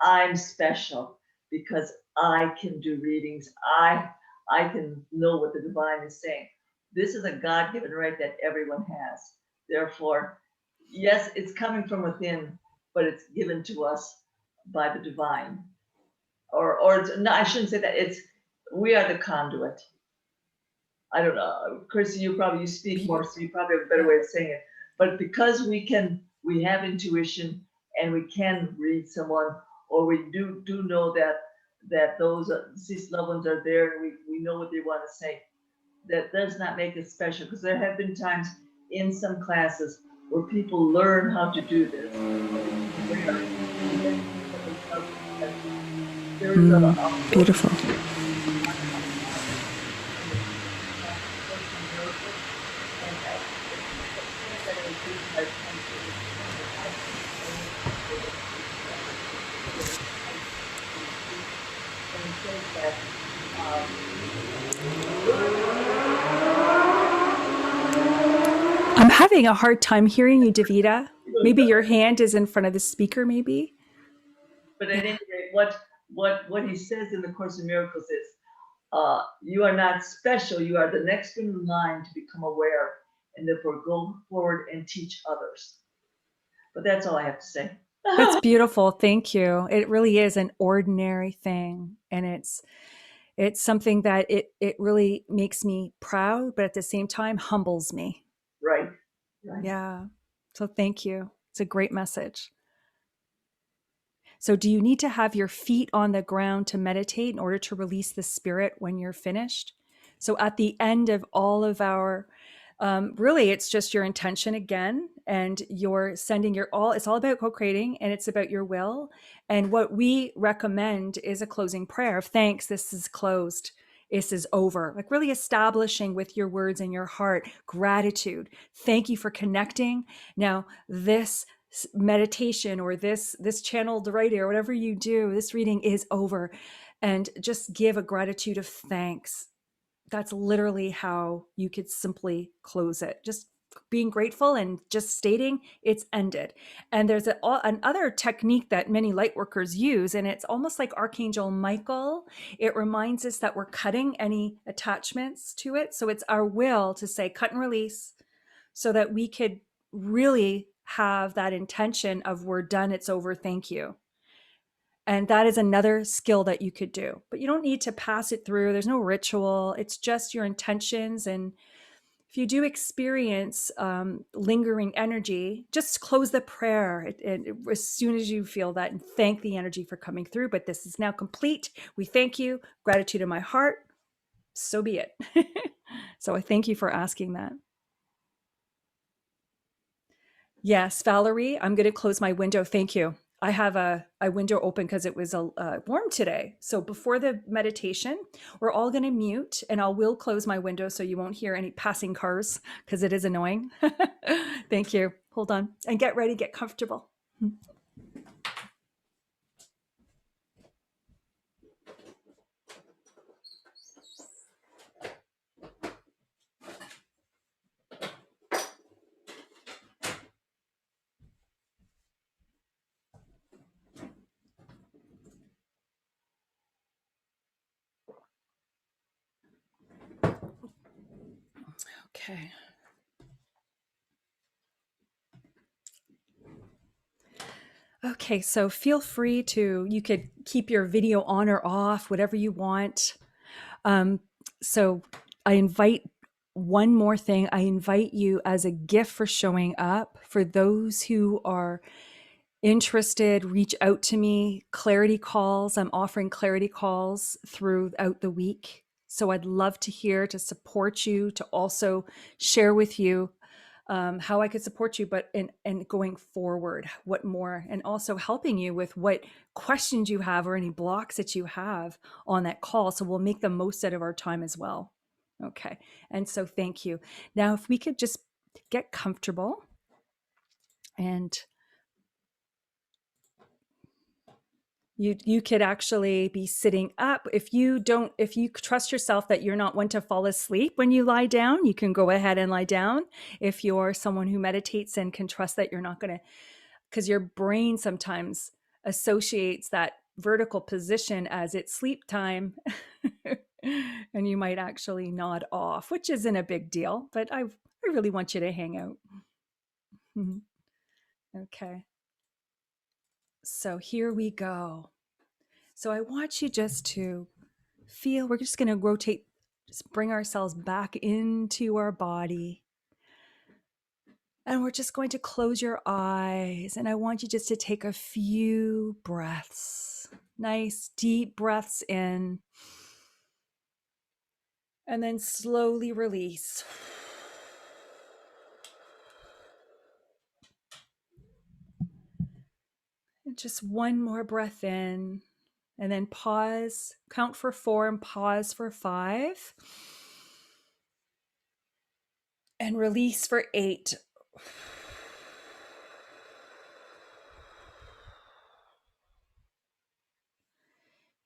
I'm special because I can do readings. I can know what the divine is saying. This is a God-given right that everyone has. Therefore, yes, it's coming from within, but it's given to us by the divine. Or no, I shouldn't say that. We are the conduit. I don't know, Kirsten, you speak more, so you probably have a better way of saying it. But because we have intuition and we can read someone, or we do know that those deceased loved ones are there, and we know what they want to say. That does not make it special, because there have been times in some classes where people learn how to do this. Beautiful. I'm having a hard time hearing you, Davida. Maybe your hand is in front of the speaker, maybe. But at any rate, what he says in the Course in Miracles is, you are not special. You are the next in line to become aware, and therefore go forward and teach others. But that's all I have to say. That's beautiful. Thank you. It really is an ordinary thing, and it's something that it really makes me proud, but at the same time humbles me. Right. Yeah. So thank you. It's a great message. So do you need to have your feet on the ground to meditate in order to release the spirit when you're finished? So at the end of all of our, really, it's just your intention again, and you're sending it's all about co-creating, and it's about your will. And what we recommend is a closing prayer of thanks. This is closed. This is over. Like really establishing with your words and your heart, gratitude. Thank you for connecting. Now, this meditation or this channeled writing or whatever you do, this reading is over, and just give a gratitude of thanks. That's literally how you could simply close it. Just being grateful and just stating it's ended. And there's another technique that many light workers use, and it's almost like Archangel Michael. It reminds us that we're cutting any attachments to it. So it's our will to say cut and release, so that we could really have that intention of we're done, it's over, thank you. And that is another skill that you could do, but you don't need to pass it through. There's no ritual. It's just your intentions. And if you do experience lingering energy, just close the prayer as soon as you feel that, and thank the energy for coming through. But this is now complete. We thank you. Gratitude in my heart. So be it. So I thank you for asking that. Yes, Valerie, I'm going to close my window. Thank you. I have a window open because it was warm today. So before the meditation, we're all going to mute, and I will close my window so you won't hear any passing cars because it is annoying. Thank you. Hold on and get ready, get comfortable. Okay. Okay, so feel free to, you could keep your video on or off, whatever you want. Um, so I invite one more thing. I invite you as a gift for showing up. For those who are interested, reach out to me. Clarity calls. I'm offering clarity calls throughout the week. So I'd love to hear, to support you, to also share with you how I could support you, but in going forward, what more, and also helping you with what questions you have or any blocks that you have on that call. So we'll make the most out of our time as well. Okay. And so thank you. Now, if we could just get comfortable, and you could actually be sitting up. If you trust yourself that you're not one to fall asleep when you lie down, you can go ahead and lie down. If you're someone who meditates and can trust that you're not going to, because your brain sometimes associates that vertical position as it's sleep time, and you might actually nod off, which isn't a big deal, but I really want you to hang out. Okay. So here we go. So I want you just to feel, we're just going to rotate, just bring ourselves back into our body. And we're just going to close your eyes. And I want you just to take a few breaths, nice deep breaths in, and then slowly release. And just one more breath in, and then pause, count for 4 and pause for 5. And release for 8.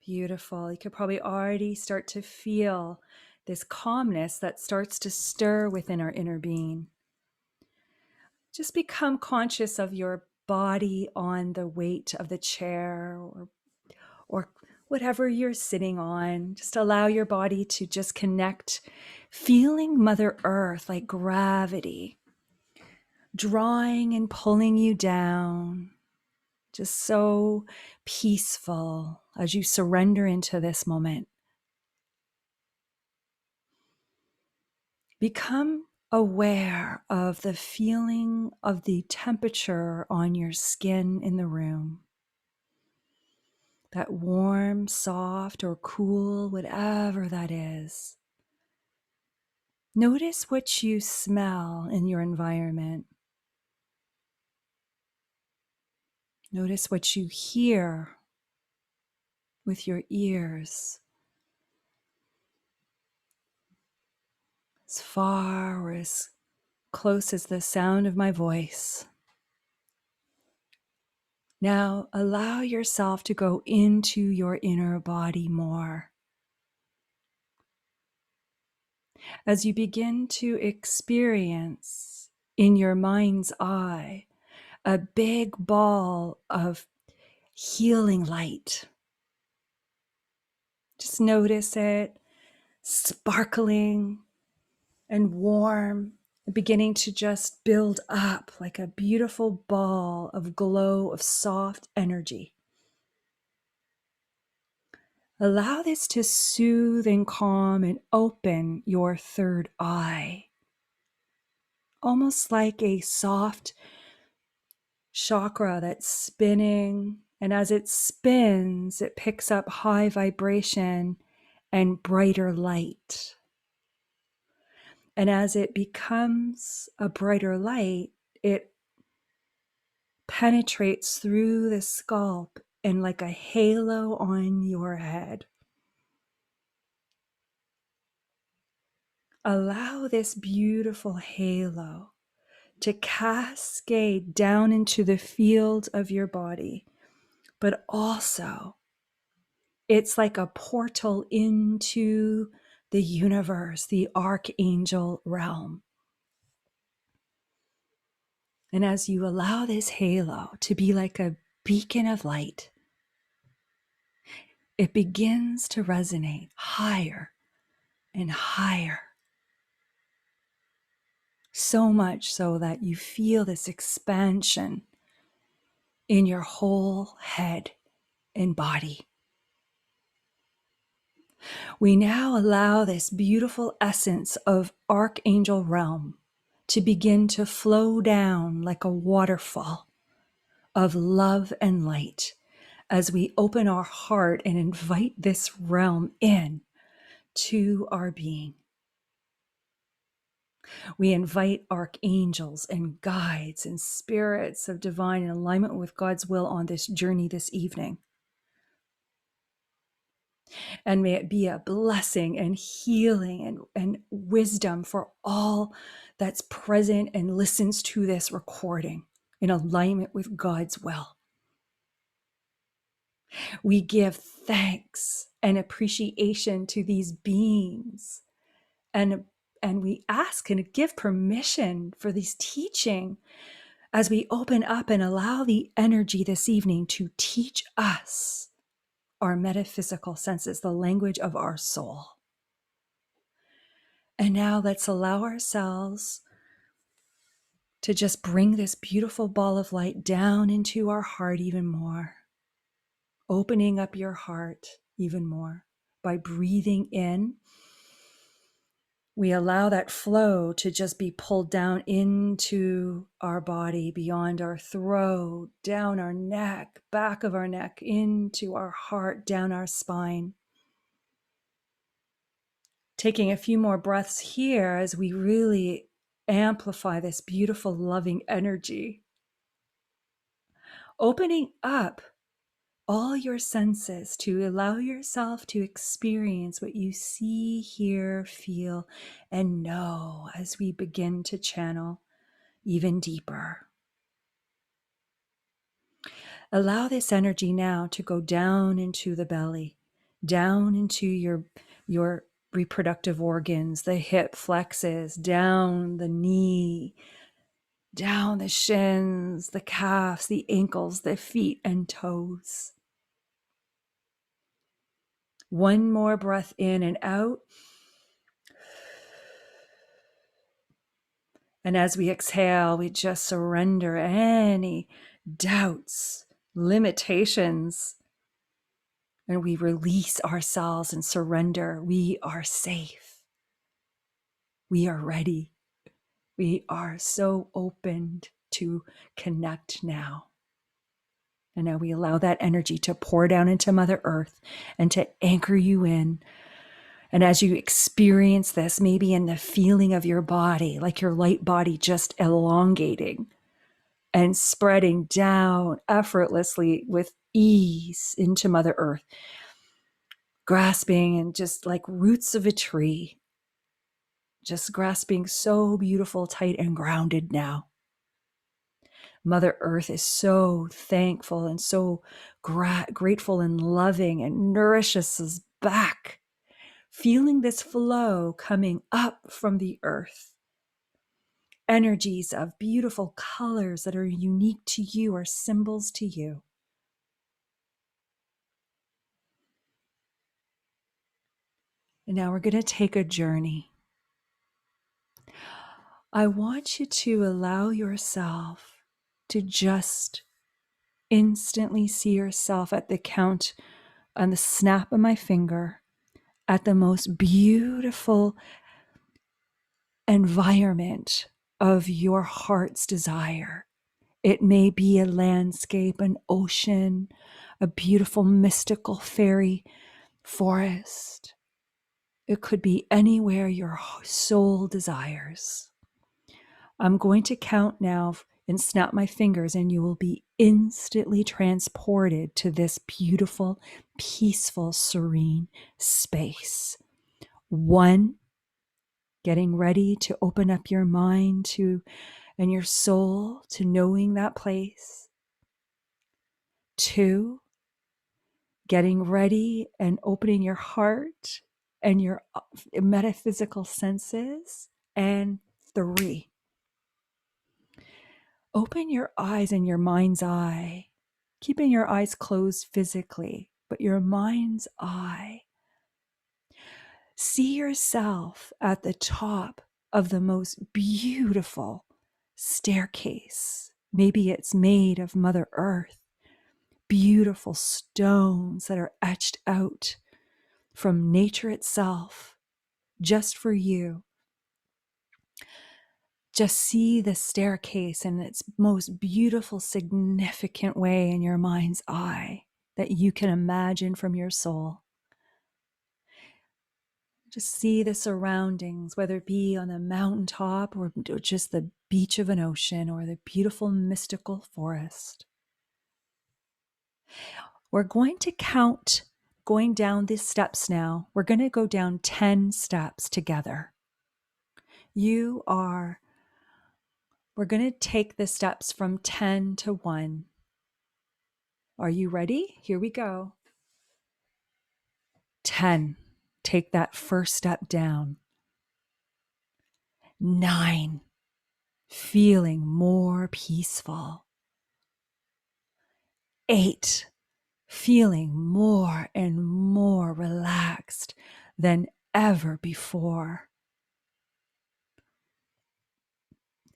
Beautiful. You could probably already start to feel this calmness that starts to stir within our inner being. Just become conscious of your body on the weight of the chair or whatever you're sitting on. Just allow your body to just connect, feeling Mother Earth like gravity, drawing and pulling you down. Just so peaceful as you surrender into this moment. Become aware of the feeling of the temperature on your skin in the room. That warm, soft, or cool, whatever that is. Notice what you smell in your environment. Notice what you hear with your ears. As far or as close as the sound of my voice. Now allow yourself to go into your inner body more. As you begin to experience in your mind's eye a big ball of healing light. Just notice it sparkling and warm, beginning to just build up like a beautiful ball of glow of soft energy. Allow this to soothe and calm and open your third eye, almost like a soft chakra that's spinning. And as it spins, it picks up high vibration and brighter light. And as it becomes a brighter light, it penetrates through the scalp and like a halo on your head. Allow this beautiful halo to cascade down into the field of your body, but also it's like a portal into the universe, the archangel realm. And as you allow this halo to be like a beacon of light, it begins to resonate higher and higher. So much so that you feel this expansion in your whole head and body. We now allow this beautiful essence of Archangel realm to begin to flow down like a waterfall of love and light as we open our heart and invite this realm in to our being. We invite archangels and guides and spirits of divine alignment with God's will on this journey this evening. And may it be a blessing and healing and wisdom for all that's present and listens to this recording in alignment with God's will. We give thanks and appreciation to these beings, and we ask and give permission for this teaching as we open up and allow the energy this evening to teach us our metaphysical senses, the language of our soul. And now let's allow ourselves to just bring this beautiful ball of light down into our heart even more, opening up your heart even more by breathing in. We allow that flow to just be pulled down into our body, beyond our throat, down our neck, back of our neck, into our heart, down our spine. Taking a few more breaths here as we really amplify this beautiful, loving energy. Opening up all your senses to allow yourself to experience what you see, hear, feel, and know as we begin to channel even deeper. Allow this energy now to go down into the belly, down into your reproductive organs, the hip flexes, down the knee, down the shins, the calves, the ankles, the feet and toes. One more breath in and out. And as we exhale, we just surrender any doubts, limitations, and we release ourselves and surrender. We are safe. We are ready. We are so opened to connect now. And now we allow that energy to pour down into Mother Earth and to anchor you in. And as you experience this, maybe in the feeling of your body, like your light body just elongating and spreading down effortlessly with ease into Mother Earth, grasping and just like roots of a tree, just grasping so beautiful, tight, and grounded now. Mother Earth is so thankful and so grateful and loving and nourishes us back, feeling this flow coming up from the earth. Energies of beautiful colors that are unique to you, are symbols to you. And now we're going to take a journey. I want you to allow yourself to just instantly see yourself at the count, on the snap of my finger, at the most beautiful environment of your heart's desire. It may be a landscape, an ocean, a beautiful mystical fairy forest. It could be anywhere your soul desires. I'm going to count now and snap my fingers, and you will be instantly transported to this beautiful, peaceful, serene space. 1, getting ready to open up your mind to and your soul to knowing that place. 2, getting ready and opening your heart and your metaphysical senses. And 3, open your eyes and your mind's eye, keeping your eyes closed physically, but your mind's eye. See yourself at the top of the most beautiful staircase. Maybe it's made of Mother Earth, beautiful stones that are etched out from nature itself, just for you. Just see the staircase in its most beautiful, significant way in your mind's eye that you can imagine from your soul. Just see the surroundings, whether it be on the mountaintop or just the beach of an ocean or the beautiful mystical forest. We're going to count going down these steps now. We're going to go down 10 steps together. We're going to take the steps from 10 to 1. Are you ready? Here we go. 10. Take that first step down. 9. Feeling more peaceful. 8. Feeling more and more relaxed than ever before.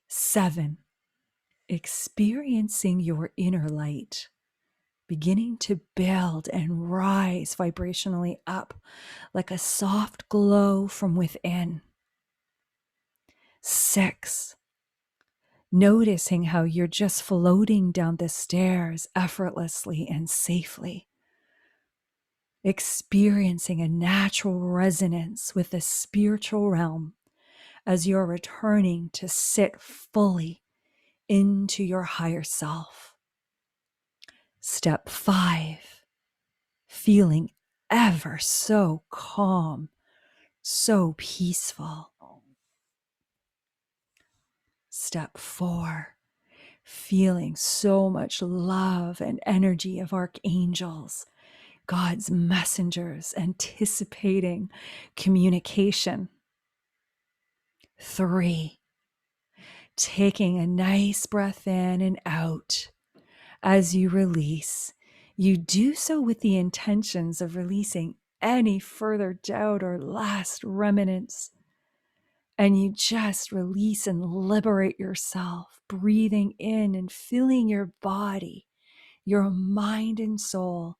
7. Experiencing your inner light, beginning to build and rise vibrationally up like a soft glow from within. 6. Noticing how you're just floating down the stairs effortlessly and safely. Experiencing a natural resonance with the spiritual realm as you're returning to sit fully into your higher self. Step 5, feeling ever so calm, so peaceful. Step 4, feeling so much love and energy of archangels, God's messengers, anticipating communication. 3, taking a nice breath in and out. As you release, you do so with the intentions of releasing any further doubt or last remnants. And you just release and liberate yourself, breathing in and filling your body, your mind and soul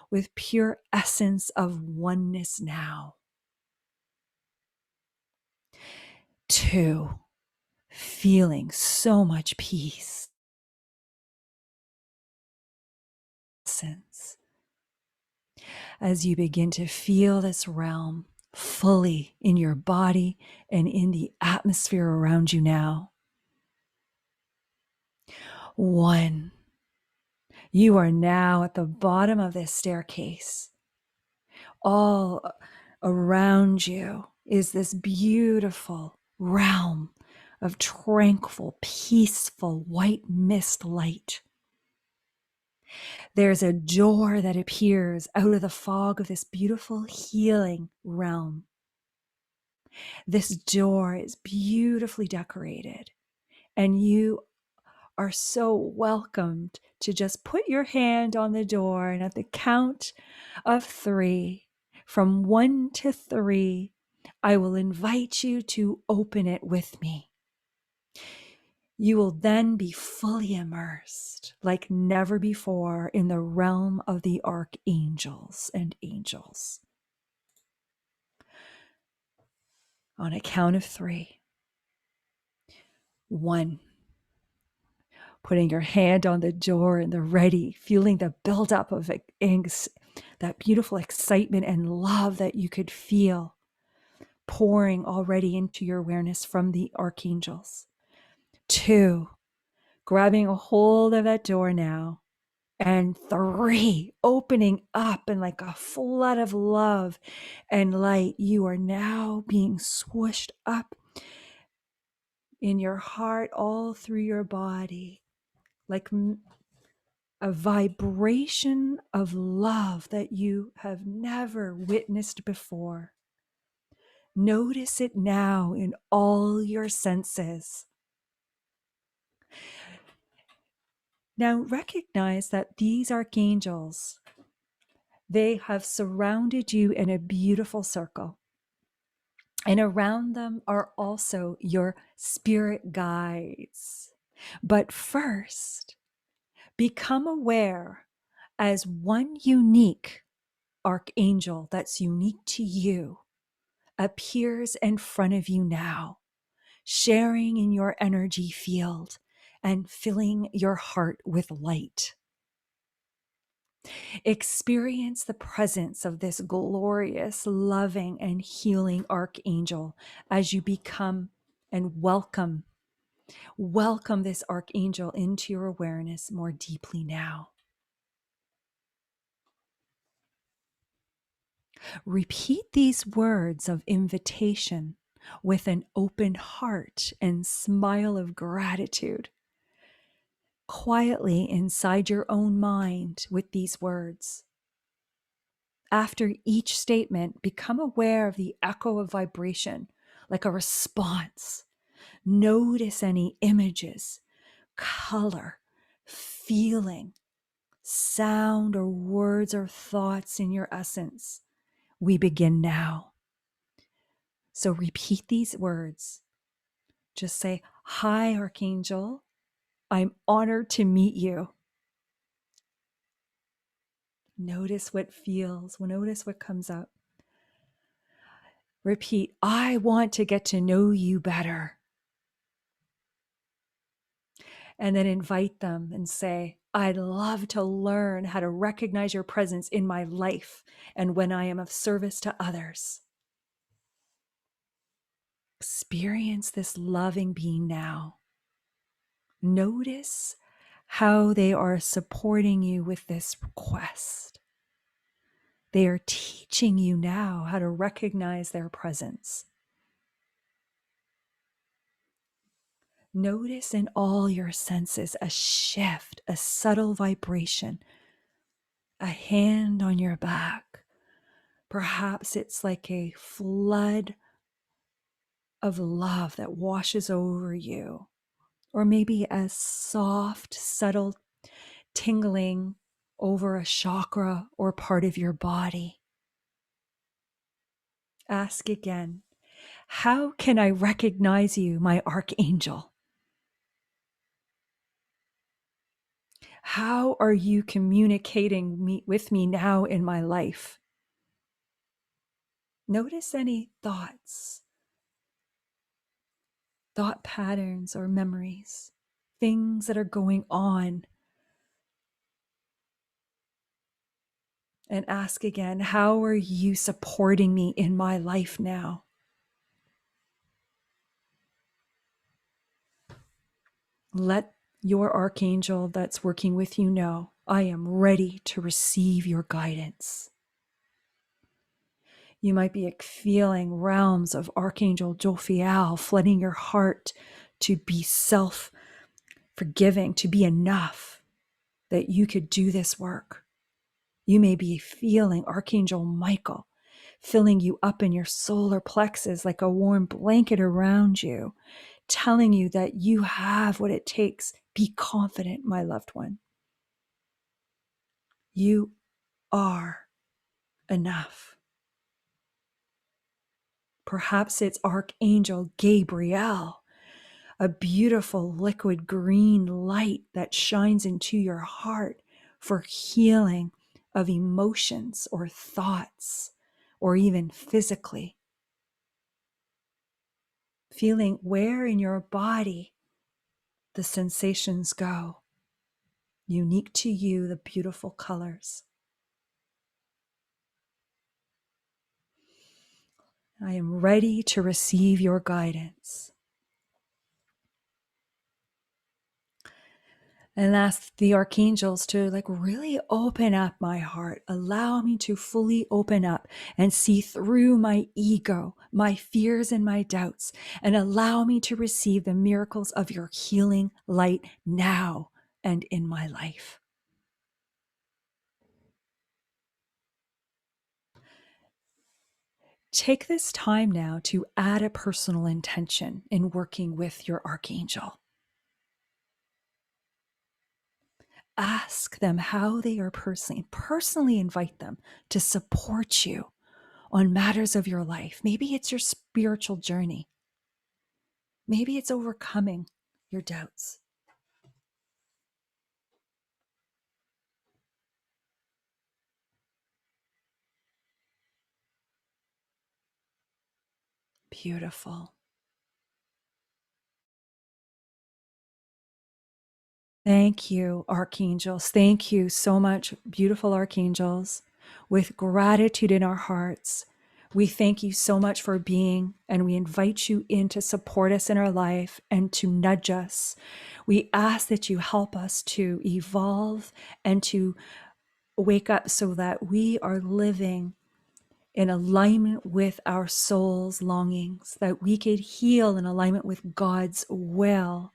with pure essence of oneness now. 2, feeling so much peace. As you begin to feel this realm fully in your body and in the atmosphere around you now. 1, you are now at the bottom of this staircase. All around you is this beautiful realm of tranquil, peaceful white mist light. There's a door that appears out of the fog of this beautiful healing realm. This door is beautifully decorated, and you are so welcomed to just put your hand on the door, and at the count of 3, from 1 to 3, I will invite you to open it with me. You will then be fully immersed like never before in the realm of the archangels and angels. On a count of 3. 1, putting your hand on the door and the ready, feeling the buildup of that beautiful excitement and love that you could feel pouring already into your awareness from the archangels. 2, grabbing a hold of that door now. And 3, opening up and like a flood of love and light, you are now being swooshed up in your heart, all through your body, like a vibration of love that you have never witnessed before. Notice it now in all your senses. Now recognize that these archangels, they have surrounded you in a beautiful circle. And around them are also your spirit guides. But first, become aware as one unique archangel that's unique to you appears in front of you now, sharing in your energy field and filling your heart with light. Experience the presence of this glorious, loving, and healing archangel as you become and welcome this archangel into your awareness more deeply now. Repeat these words of invitation with an open heart and smile of gratitude. Quietly inside your own mind with these words. After each statement, become aware of the echo of vibration, like a response. Notice any images, color, feeling, sound, or words or thoughts in your essence. We begin now. So repeat these words. Just say, "Hi, Archangel. I'm honored to meet you." Notice what feels, notice what comes up. Repeat, "I want to get to know you better." And then invite them and say, "I'd love to learn how to recognize your presence in my life and when I am of service to others." Experience this loving being now. Notice how they are supporting you with this request. They are teaching you now how to recognize their presence. Notice in all your senses a shift, a subtle vibration, a hand on your back. Perhaps it's like a flood of love that washes over you, or maybe a soft, subtle tingling over a chakra or part of your body. Ask again, "How can I recognize you, my archangel? How are you communicating with me now in my life?" Notice any thoughts, thought patterns or memories, things that are going on. And ask again, "How are you supporting me in my life now?" Let your archangel that's working with you know, "I am ready to receive your guidance." You might be feeling realms of Archangel Jophiel flooding your heart to be self-forgiving, to be enough, that you could do this work. You may be feeling Archangel Michael filling you up in your solar plexus like a warm blanket around you, telling you that you have what it takes. Be confident, my loved one. You are enough. Perhaps it's Archangel Gabriel, a beautiful liquid green light that shines into your heart for healing of emotions or thoughts, or even physically. Feeling where in your body the sensations go. Unique to you, the beautiful colors. I am ready to receive your guidance. And ask the archangels to really open up my heart. Allow me to fully open up and see through my ego, my fears and my doubts, and allow me to receive the miracles of your healing light now and in my life. Take this time now to add a personal intention in working with your archangel. Ask them how they are personally invite them to support you on matters of your life. Maybe it's your spiritual journey. Maybe it's overcoming your doubts. Beautiful. Thank you, archangels. Thank you so much, beautiful archangels. With gratitude in our hearts, we thank you so much for being, and we invite you in to support us in our life and to nudge us. We ask that you help us to evolve and to wake up so that we are living in alignment with our soul's longings, that we could heal in alignment with God's will.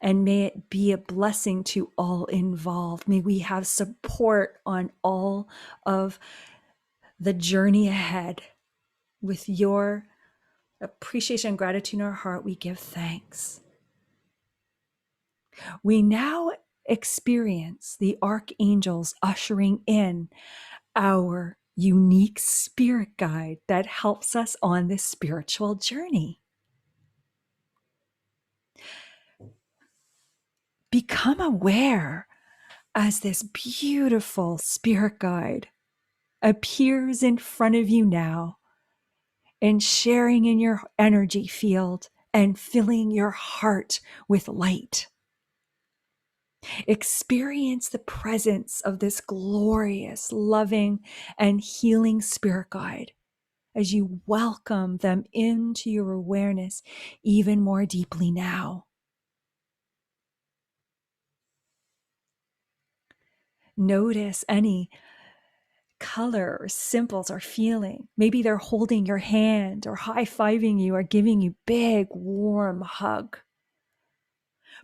And may it be a blessing to all involved. May we have support on all of the journey ahead. With your appreciation and gratitude in our heart, we give thanks. We now experience the archangels ushering in our unique spirit guide that helps us on this spiritual journey. Become aware as this beautiful spirit guide appears in front of you now and sharing in your energy field and filling your heart with light. Experience the presence of this glorious, loving, and healing spirit guide as you welcome them into your awareness even more deeply now. Notice any color or symbols or feeling. Maybe they're holding your hand or high-fiving you or giving you big, warm hug.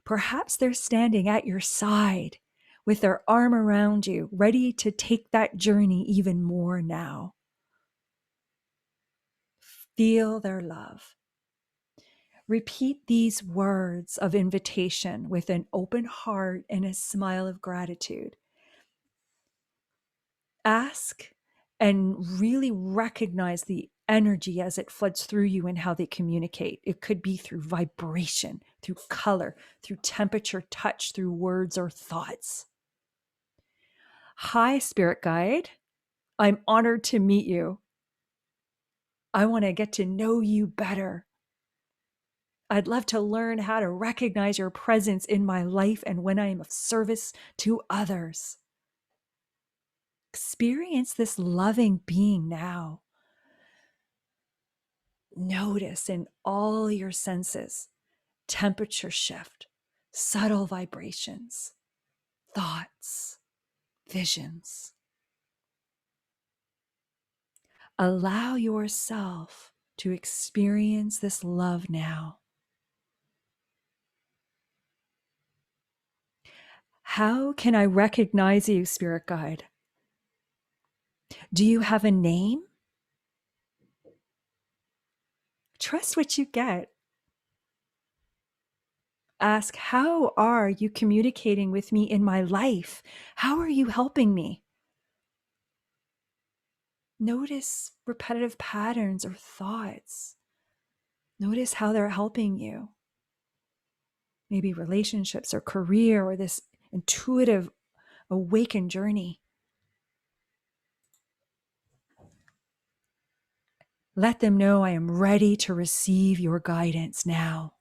Perhaps they're standing at your side with their arm around you, ready to take that journey even more now. Feel their love. Repeat these words of invitation with an open heart and a smile of gratitude. Ask and really recognize the energy as it floods through you and how they communicate. It could be through vibration, through color, through temperature, touch, through words or thoughts. Hi, Spirit Guide. I'm honored to meet you. I want to get to know you better. I'd love to learn how to recognize your presence in my life and when I am of service to others. Experience this loving being now. Notice in all your senses, temperature shift, subtle vibrations, thoughts, visions. Allow yourself to experience this love now. How can I recognize you, Spirit Guide? Do you have a name? Trust what you get. Ask, how are you communicating with me in my life? How are you helping me? Notice repetitive patterns or thoughts. Notice how they're helping you. Maybe relationships or career or this intuitive awakened journey. Let them know I am ready to receive your guidance now.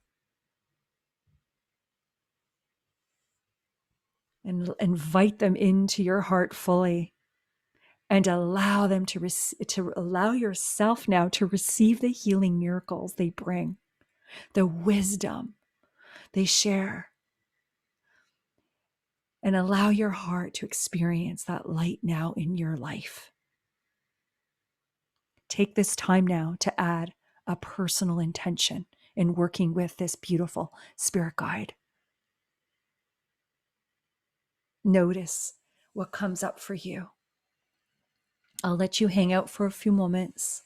And invite them into your heart fully. And allow them to allow yourself now to receive the healing miracles they bring, the wisdom they share. And allow your heart to experience that light now in your life. Take this time now to add a personal intention in working with this beautiful spirit guide. Notice what comes up for you. I'll let you hang out for a few moments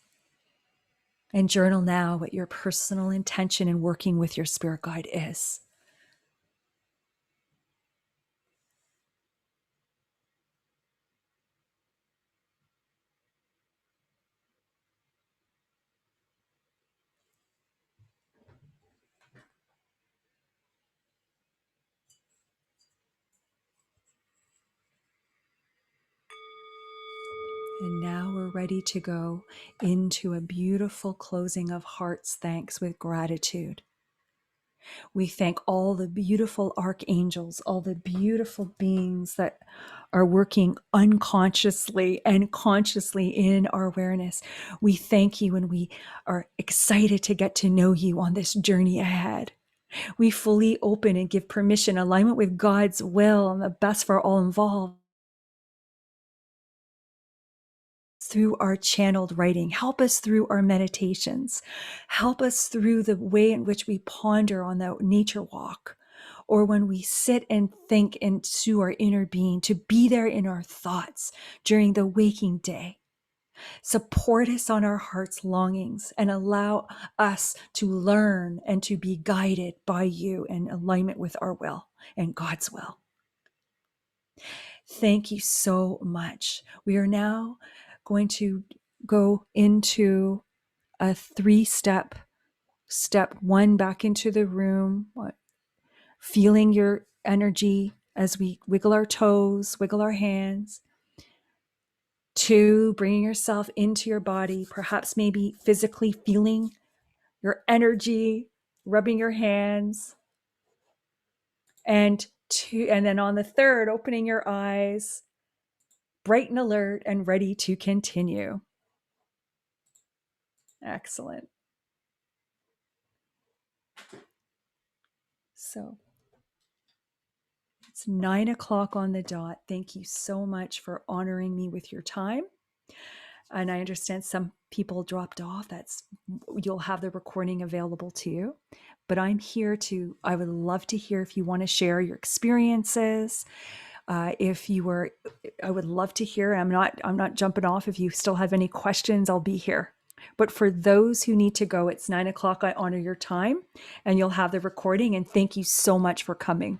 and journal now what your personal intention in working with your spirit guide is. And now we're ready to go into a beautiful closing of heart's thanks with gratitude. We thank all the beautiful archangels, all the beautiful beings that are working unconsciously and consciously in our awareness. We thank you and we are excited to get to know you on this journey ahead. We fully open and give permission, alignment with God's will and the best for all involved. Through our channeled writing, help us through our meditations, help us through the way in which we ponder on the nature walk, or when we sit and think into our inner being, to be there in our thoughts during the waking day. Support us on our heart's longings and allow us to learn and to be guided by you in alignment with our will and God's will. Thank you so much. We are now going to go into a 3-step. Step 1, back into the room, feeling your energy as we wiggle our toes, wiggle our hands. 2, bringing yourself into your body, perhaps maybe physically feeling your energy, rubbing your hands. And 2, and then on the 3rd, opening your eyes, bright and alert and ready to continue. Excellent. So it's 9:00 on the dot. Thank you so much for honoring me with your time. And I understand some people dropped off. You'll have the recording available to you. But I would love to hear if you want to share your experiences. I would love to hear. I'm not jumping off. If you still have any questions, I'll be here. But for those who need to go, it's 9:00. I honor your time and you'll have the recording. And thank you so much for coming.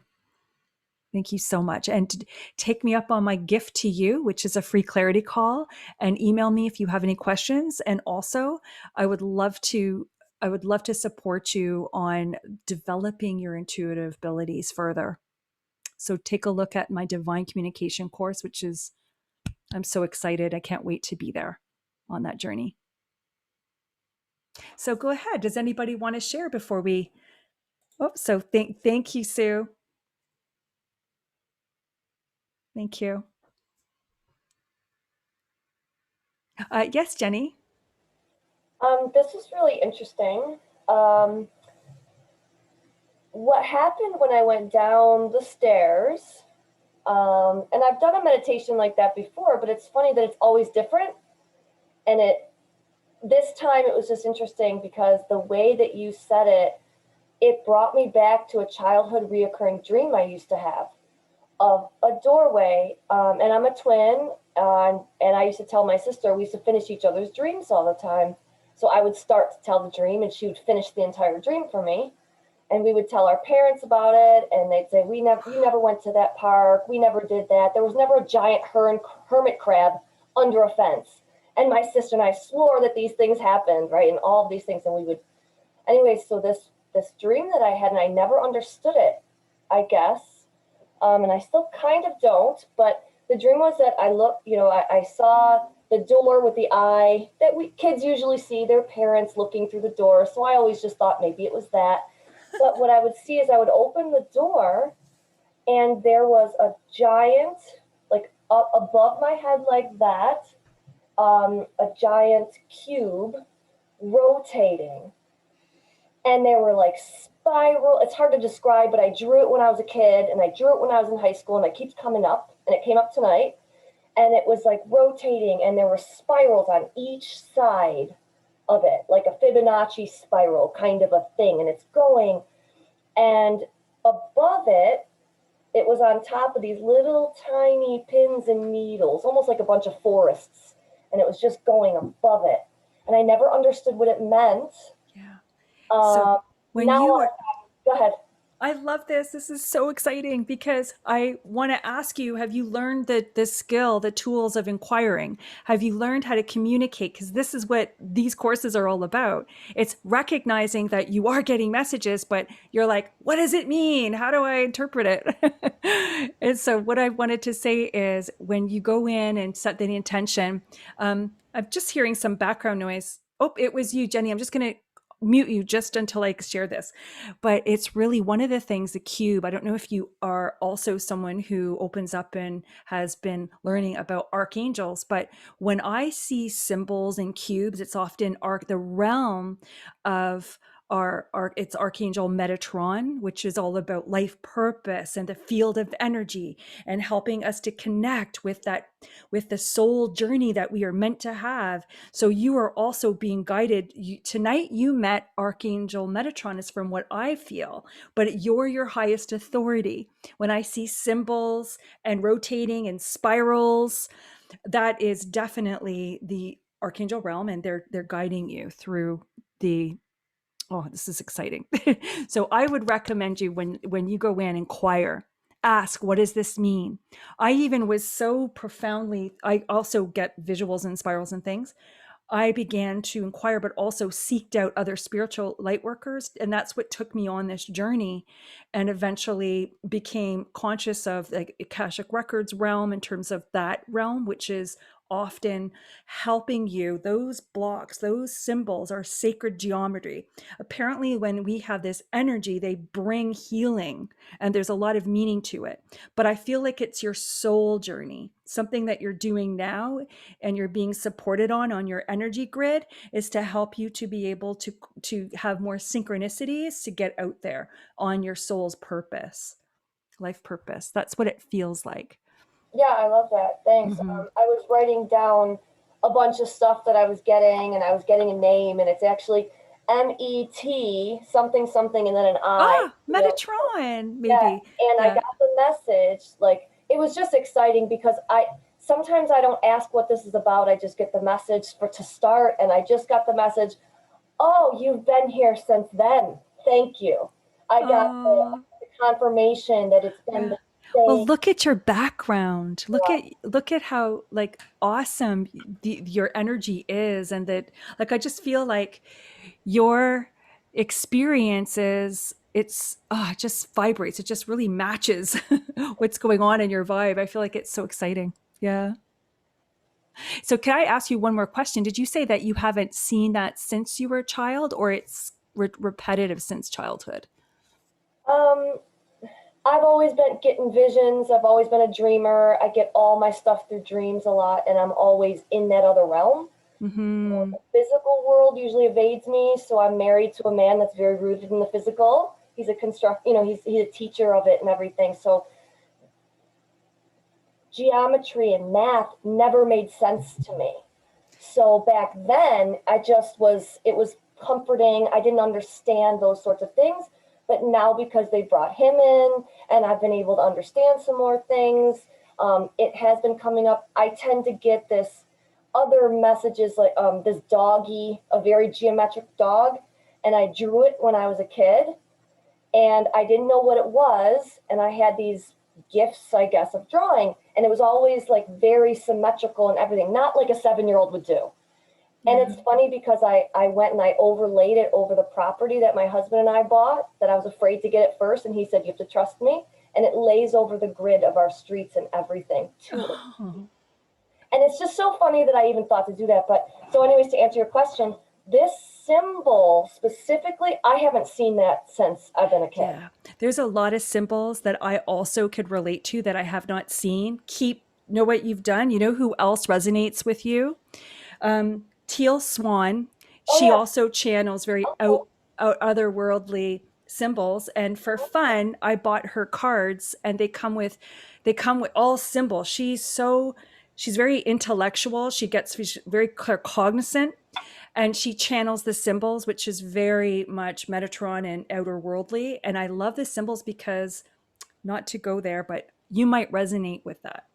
Thank you so much. And take me up on my gift to you, which is a free clarity call, and email me if you have any questions. And also, I would love to support you on developing your intuitive abilities further. So take a look at my divine communication course, I'm so excited. I can't wait to be there on that journey. So go ahead. Does anybody want to share before we? So thank you, Sue. Thank you. Yes, Jenny. This is really interesting. What happened when I went down the stairs, and I've done a meditation like that before, but it's funny that it's always different. And this time it was just interesting because the way that you said it brought me back to a childhood reoccurring dream I used to have of a doorway. And I'm a twin, and I used to tell my sister, we used to finish each other's dreams all the time. So I would start to tell the dream and she would finish the entire dream for me. And we would tell our parents about it, and they'd say, we never went to that park. We never did that. There was never a giant hermit crab under a fence. And my sister and I swore that these things happened, right? And all of these things. And we would, anyway, so this dream that I had, and I never understood it, I guess. And I still kind of don't, but the dream was that I saw the door with the eye that kids usually see their parents looking through the door. So I always just thought maybe it was that. But what I would see is I would open the door and there was a giant, like up above my head like that, a giant cube rotating. And they were like spiral. It's hard to describe, but I drew it when I was a kid and I drew it when I was in high school, and it keeps coming up, and it came up tonight. And it was like rotating, and there were spirals on each side of it, like a Fibonacci spiral kind of a thing. And it's going, and above it, it was on top of these little tiny pins and needles, almost like a bunch of forests. And it was just going above it. And I never understood what it meant. Yeah. So when you were, go ahead. I love this. This is so exciting because I want to ask you, have you learned the skill, the tools of inquiring? Have you learned how to communicate? Because this is what these courses are all about. It's recognizing that you are getting messages, but you're like, what does it mean? How do I interpret it? And so what I wanted to say is when you go in and set the intention, I'm just hearing some background noise. Oh, it was you, Jenny. I'm just going to mute you just until I share this. But it's really one of the things, the cube. I don't know if you are also someone who opens up and has been learning about archangels, but when I see symbols and cubes, it's often the realm of it's Archangel Metatron, which is all about life purpose and the field of energy and helping us to connect with the soul journey that we are meant to have. So you are also being guided. Tonight you met Archangel Metatron, is from what I feel, but you're your highest authority. When I see symbols and rotating and spirals, that is definitely the Archangel realm, and they're guiding you through the. Oh, this is exciting. So I would recommend you when you go in, inquire, ask, what does this mean? I even was so profoundly, I also get visuals and spirals and things. I began to inquire, but also seeked out other spiritual light workers. And that's what took me on this journey, and eventually became conscious of the Akashic Records realm in terms of that realm, which is often helping you. Those blocks, those symbols are sacred geometry. Apparently, when we have this energy, they bring healing, and there's a lot of meaning to it. But I feel like it's your soul journey, something that you're doing now and you're being supported on your energy grid, is to help you to be able to have more synchronicities to get out there on your soul's purpose, life purpose. That's what it feels like. Yeah, I love that. Thanks. Mm-hmm. I was writing down a bunch of stuff that I was getting, and I was getting a name, and it's actually MET something something, and then an I. Metatron, Yeah, maybe. and I Yeah. got the message. Like, it was just exciting because I sometimes I don't ask what this is about. I just get the message to start, and I just got the message. Oh, you've been here since then. Thank you. I got Oh, the confirmation that it's been yeah. the Well, same. look at your background. Look at how like awesome your energy is, and that like I just feel like your experiences, it just vibrates. It just really matches what's going on in your vibe. I feel like it's so exciting. Yeah. So can I ask you one more question? Did you say that you haven't seen that since you were a child, or it's repetitive since childhood? Um, I've always been getting visions. I've always been a dreamer. I get all my stuff through dreams a lot, and I'm always in that other realm. Mm-hmm. The physical world usually evades me, so I'm married to a man that's very rooted in the physical. He's a he's a teacher of it and everything. So geometry and math never made sense to me. So back then, it was comforting. I didn't understand those sorts of things. But now, because they brought him in and I've been able to understand some more things, it has been coming up. I tend to get this other messages like this doggy, a very geometric dog. And I drew it when I was a kid, and I didn't know what it was. And I had these gifts, I guess, of drawing. And it was always like very symmetrical and everything, not like a 7-year-old would do. And it's funny because I went and I overlaid it over the property that my husband and I bought, that I was afraid to get it first. And he said, you have to trust me. And it lays over the grid of our streets and everything too. Oh. And it's just so funny that I even thought to do that. But so anyways, to answer your question, this symbol specifically, I haven't seen that since I've been a kid. Yeah. There's a lot of symbols that I also could relate to that I have not seen. Know what you've done. You know who else resonates with you? Teal Swan. Oh, She yeah. also channels very Oh, otherworldly symbols. And for fun, I bought her cards, and they come with all symbols. She's very intellectual. She's very claircognizant, and she channels the symbols, which is very much Metatron and outer worldly. And I love the symbols because, not to go there, but you might resonate with that.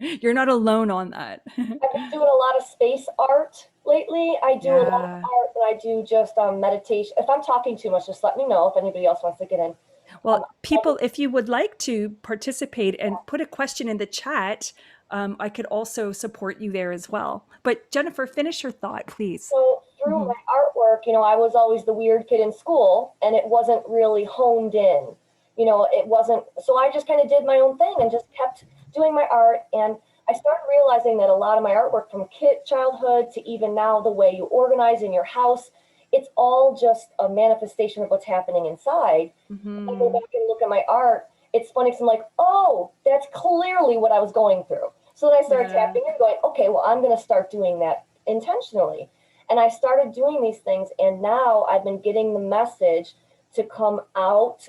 You're not alone on that. I've been doing a lot of space art lately. I do a lot of Yeah. art, but I do just meditation. If I'm talking too much, just let me know if anybody else wants to get in. Well, people, if you would like to participate and put a question in the chat, I could also support you there as well. But Jennifer, finish your thought, please. So through my artwork, I was always the weird kid in school, and it wasn't really honed in. It wasn't. So I just kind of did my own thing and just kept doing my art. And I started realizing that a lot of my artwork from childhood to even now, the way you organize in your house, it's all just a manifestation of what's happening inside. I go back and look at my art. It's funny because I'm like, oh, that's clearly what I was going through. So then I started tapping and going, okay, well, I'm going to start doing that intentionally. And I started doing these things. And now I've been getting the message to come out,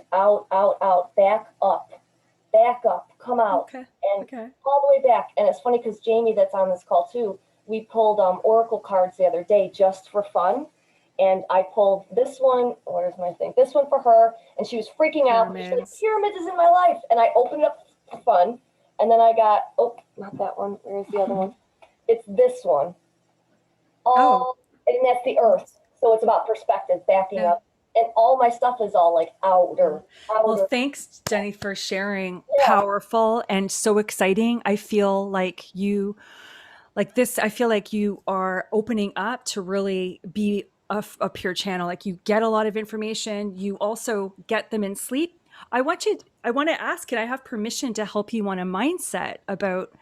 back up, come out, and all the way back. And it's funny because Jamie, that's on this call too, we pulled Oracle cards the other day just for fun. And I pulled this one, where's my thing? This one for her. And she was freaking out. She's like, pyramids is in my life. And I opened it up for fun. And then I got, oh, not that one. Where's the other one? It's this one. And that's the earth. So it's about perspective, backing up. And all my stuff is all like outer. Well, thanks, Jenny, for sharing. Powerful and so exciting. I feel like I feel like you are opening up to really be a pure channel. Like you get a lot of information. You also get them in sleep. I want to ask, can I have permission to help you on a mindset about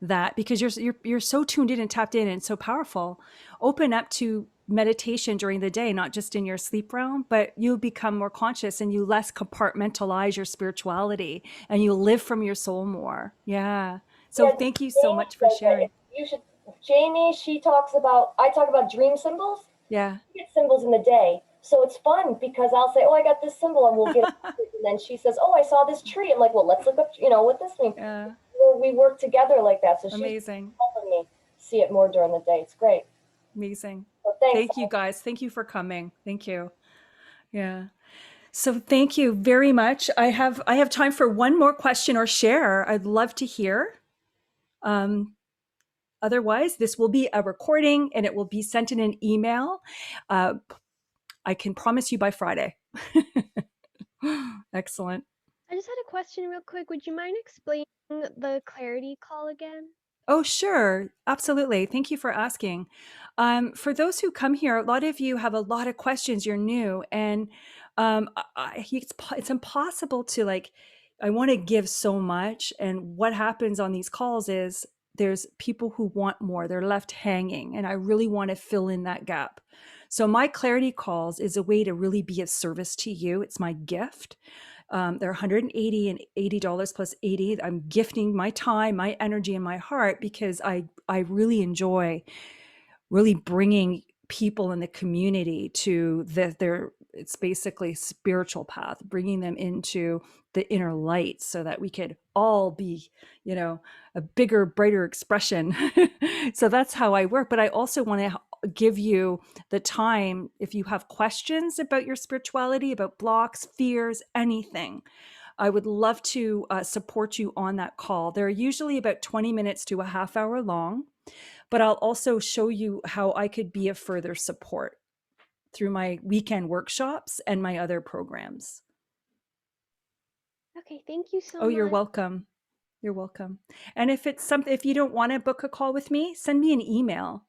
that? Because you're so tuned in and tapped in and so powerful. Open up to meditation during the day, not just in your sleep realm, but you become more conscious and you less compartmentalize your spirituality and you live from your soul more. Yeah. So thank you so much for sharing. You should, Jamie, I talk about dream symbols. Yeah. You get symbols in the day. So it's fun because I'll say, oh, I got this symbol, and we'll get it. And then she says, oh, I saw this tree. I'm like, well, let's look up, what this means. Yeah. We work together like that. So she's helping me see it more during the day. It's great. Amazing. So thanks. Thank you guys. Thank you for coming. Thank you. Yeah. So thank you very much. I have time for one more question or share. I'd love to hear. Otherwise, this will be a recording and it will be sent in an email. I can promise you by Friday. Excellent. I just had a question real quick. Would you mind explaining the clarity call again? Oh, sure. Absolutely. Thank you for asking. For those who come here, a lot of you have a lot of questions. You're new, and it's impossible to I want to give so much. And what happens on these calls is there's people who want more. They're left hanging, and I really want to fill in that gap. So my clarity calls is a way to really be of service to you. It's my gift. They're $180 and $80 plus 80. I'm gifting my time, my energy, and my heart because I really enjoy really bringing people in the community to it's basically spiritual path, bringing them into the inner light so that we could all be, a bigger, brighter expression. So that's how I work. But I also want to give you the time, if you have questions about your spirituality, about blocks, fears, anything, I would love to support you on that call. They're usually about 20 minutes to a half hour long, but I'll also show you how I could be of further support through my weekend workshops and my other programs. Okay, thank you so much. Oh, you're welcome. You're welcome. And if you don't want to book a call with me, send me an email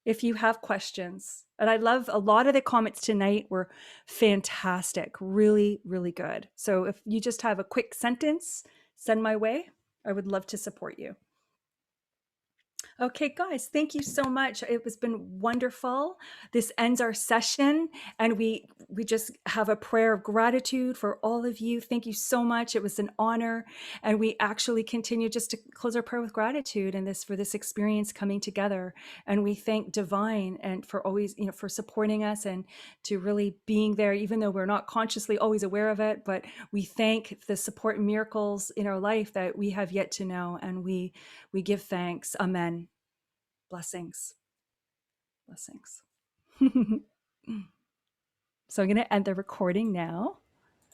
if you have questions. And I love a lot of the comments tonight were fantastic, really, really good. So if you just have a quick sentence, send my way. I would love to support you. Okay, guys, thank you so much. It has been wonderful. This ends our session, and we just have a prayer of gratitude for all of you. Thank you so much. It was an honor, and we actually continue just to close our prayer with gratitude and for this experience coming together. And we thank Divine and for always, for supporting us and to really being there, even though we're not consciously always aware of it. But we thank the support and miracles in our life that we have yet to know, and we give thanks. Amen. Blessings. Blessings. So I'm going to end the recording now.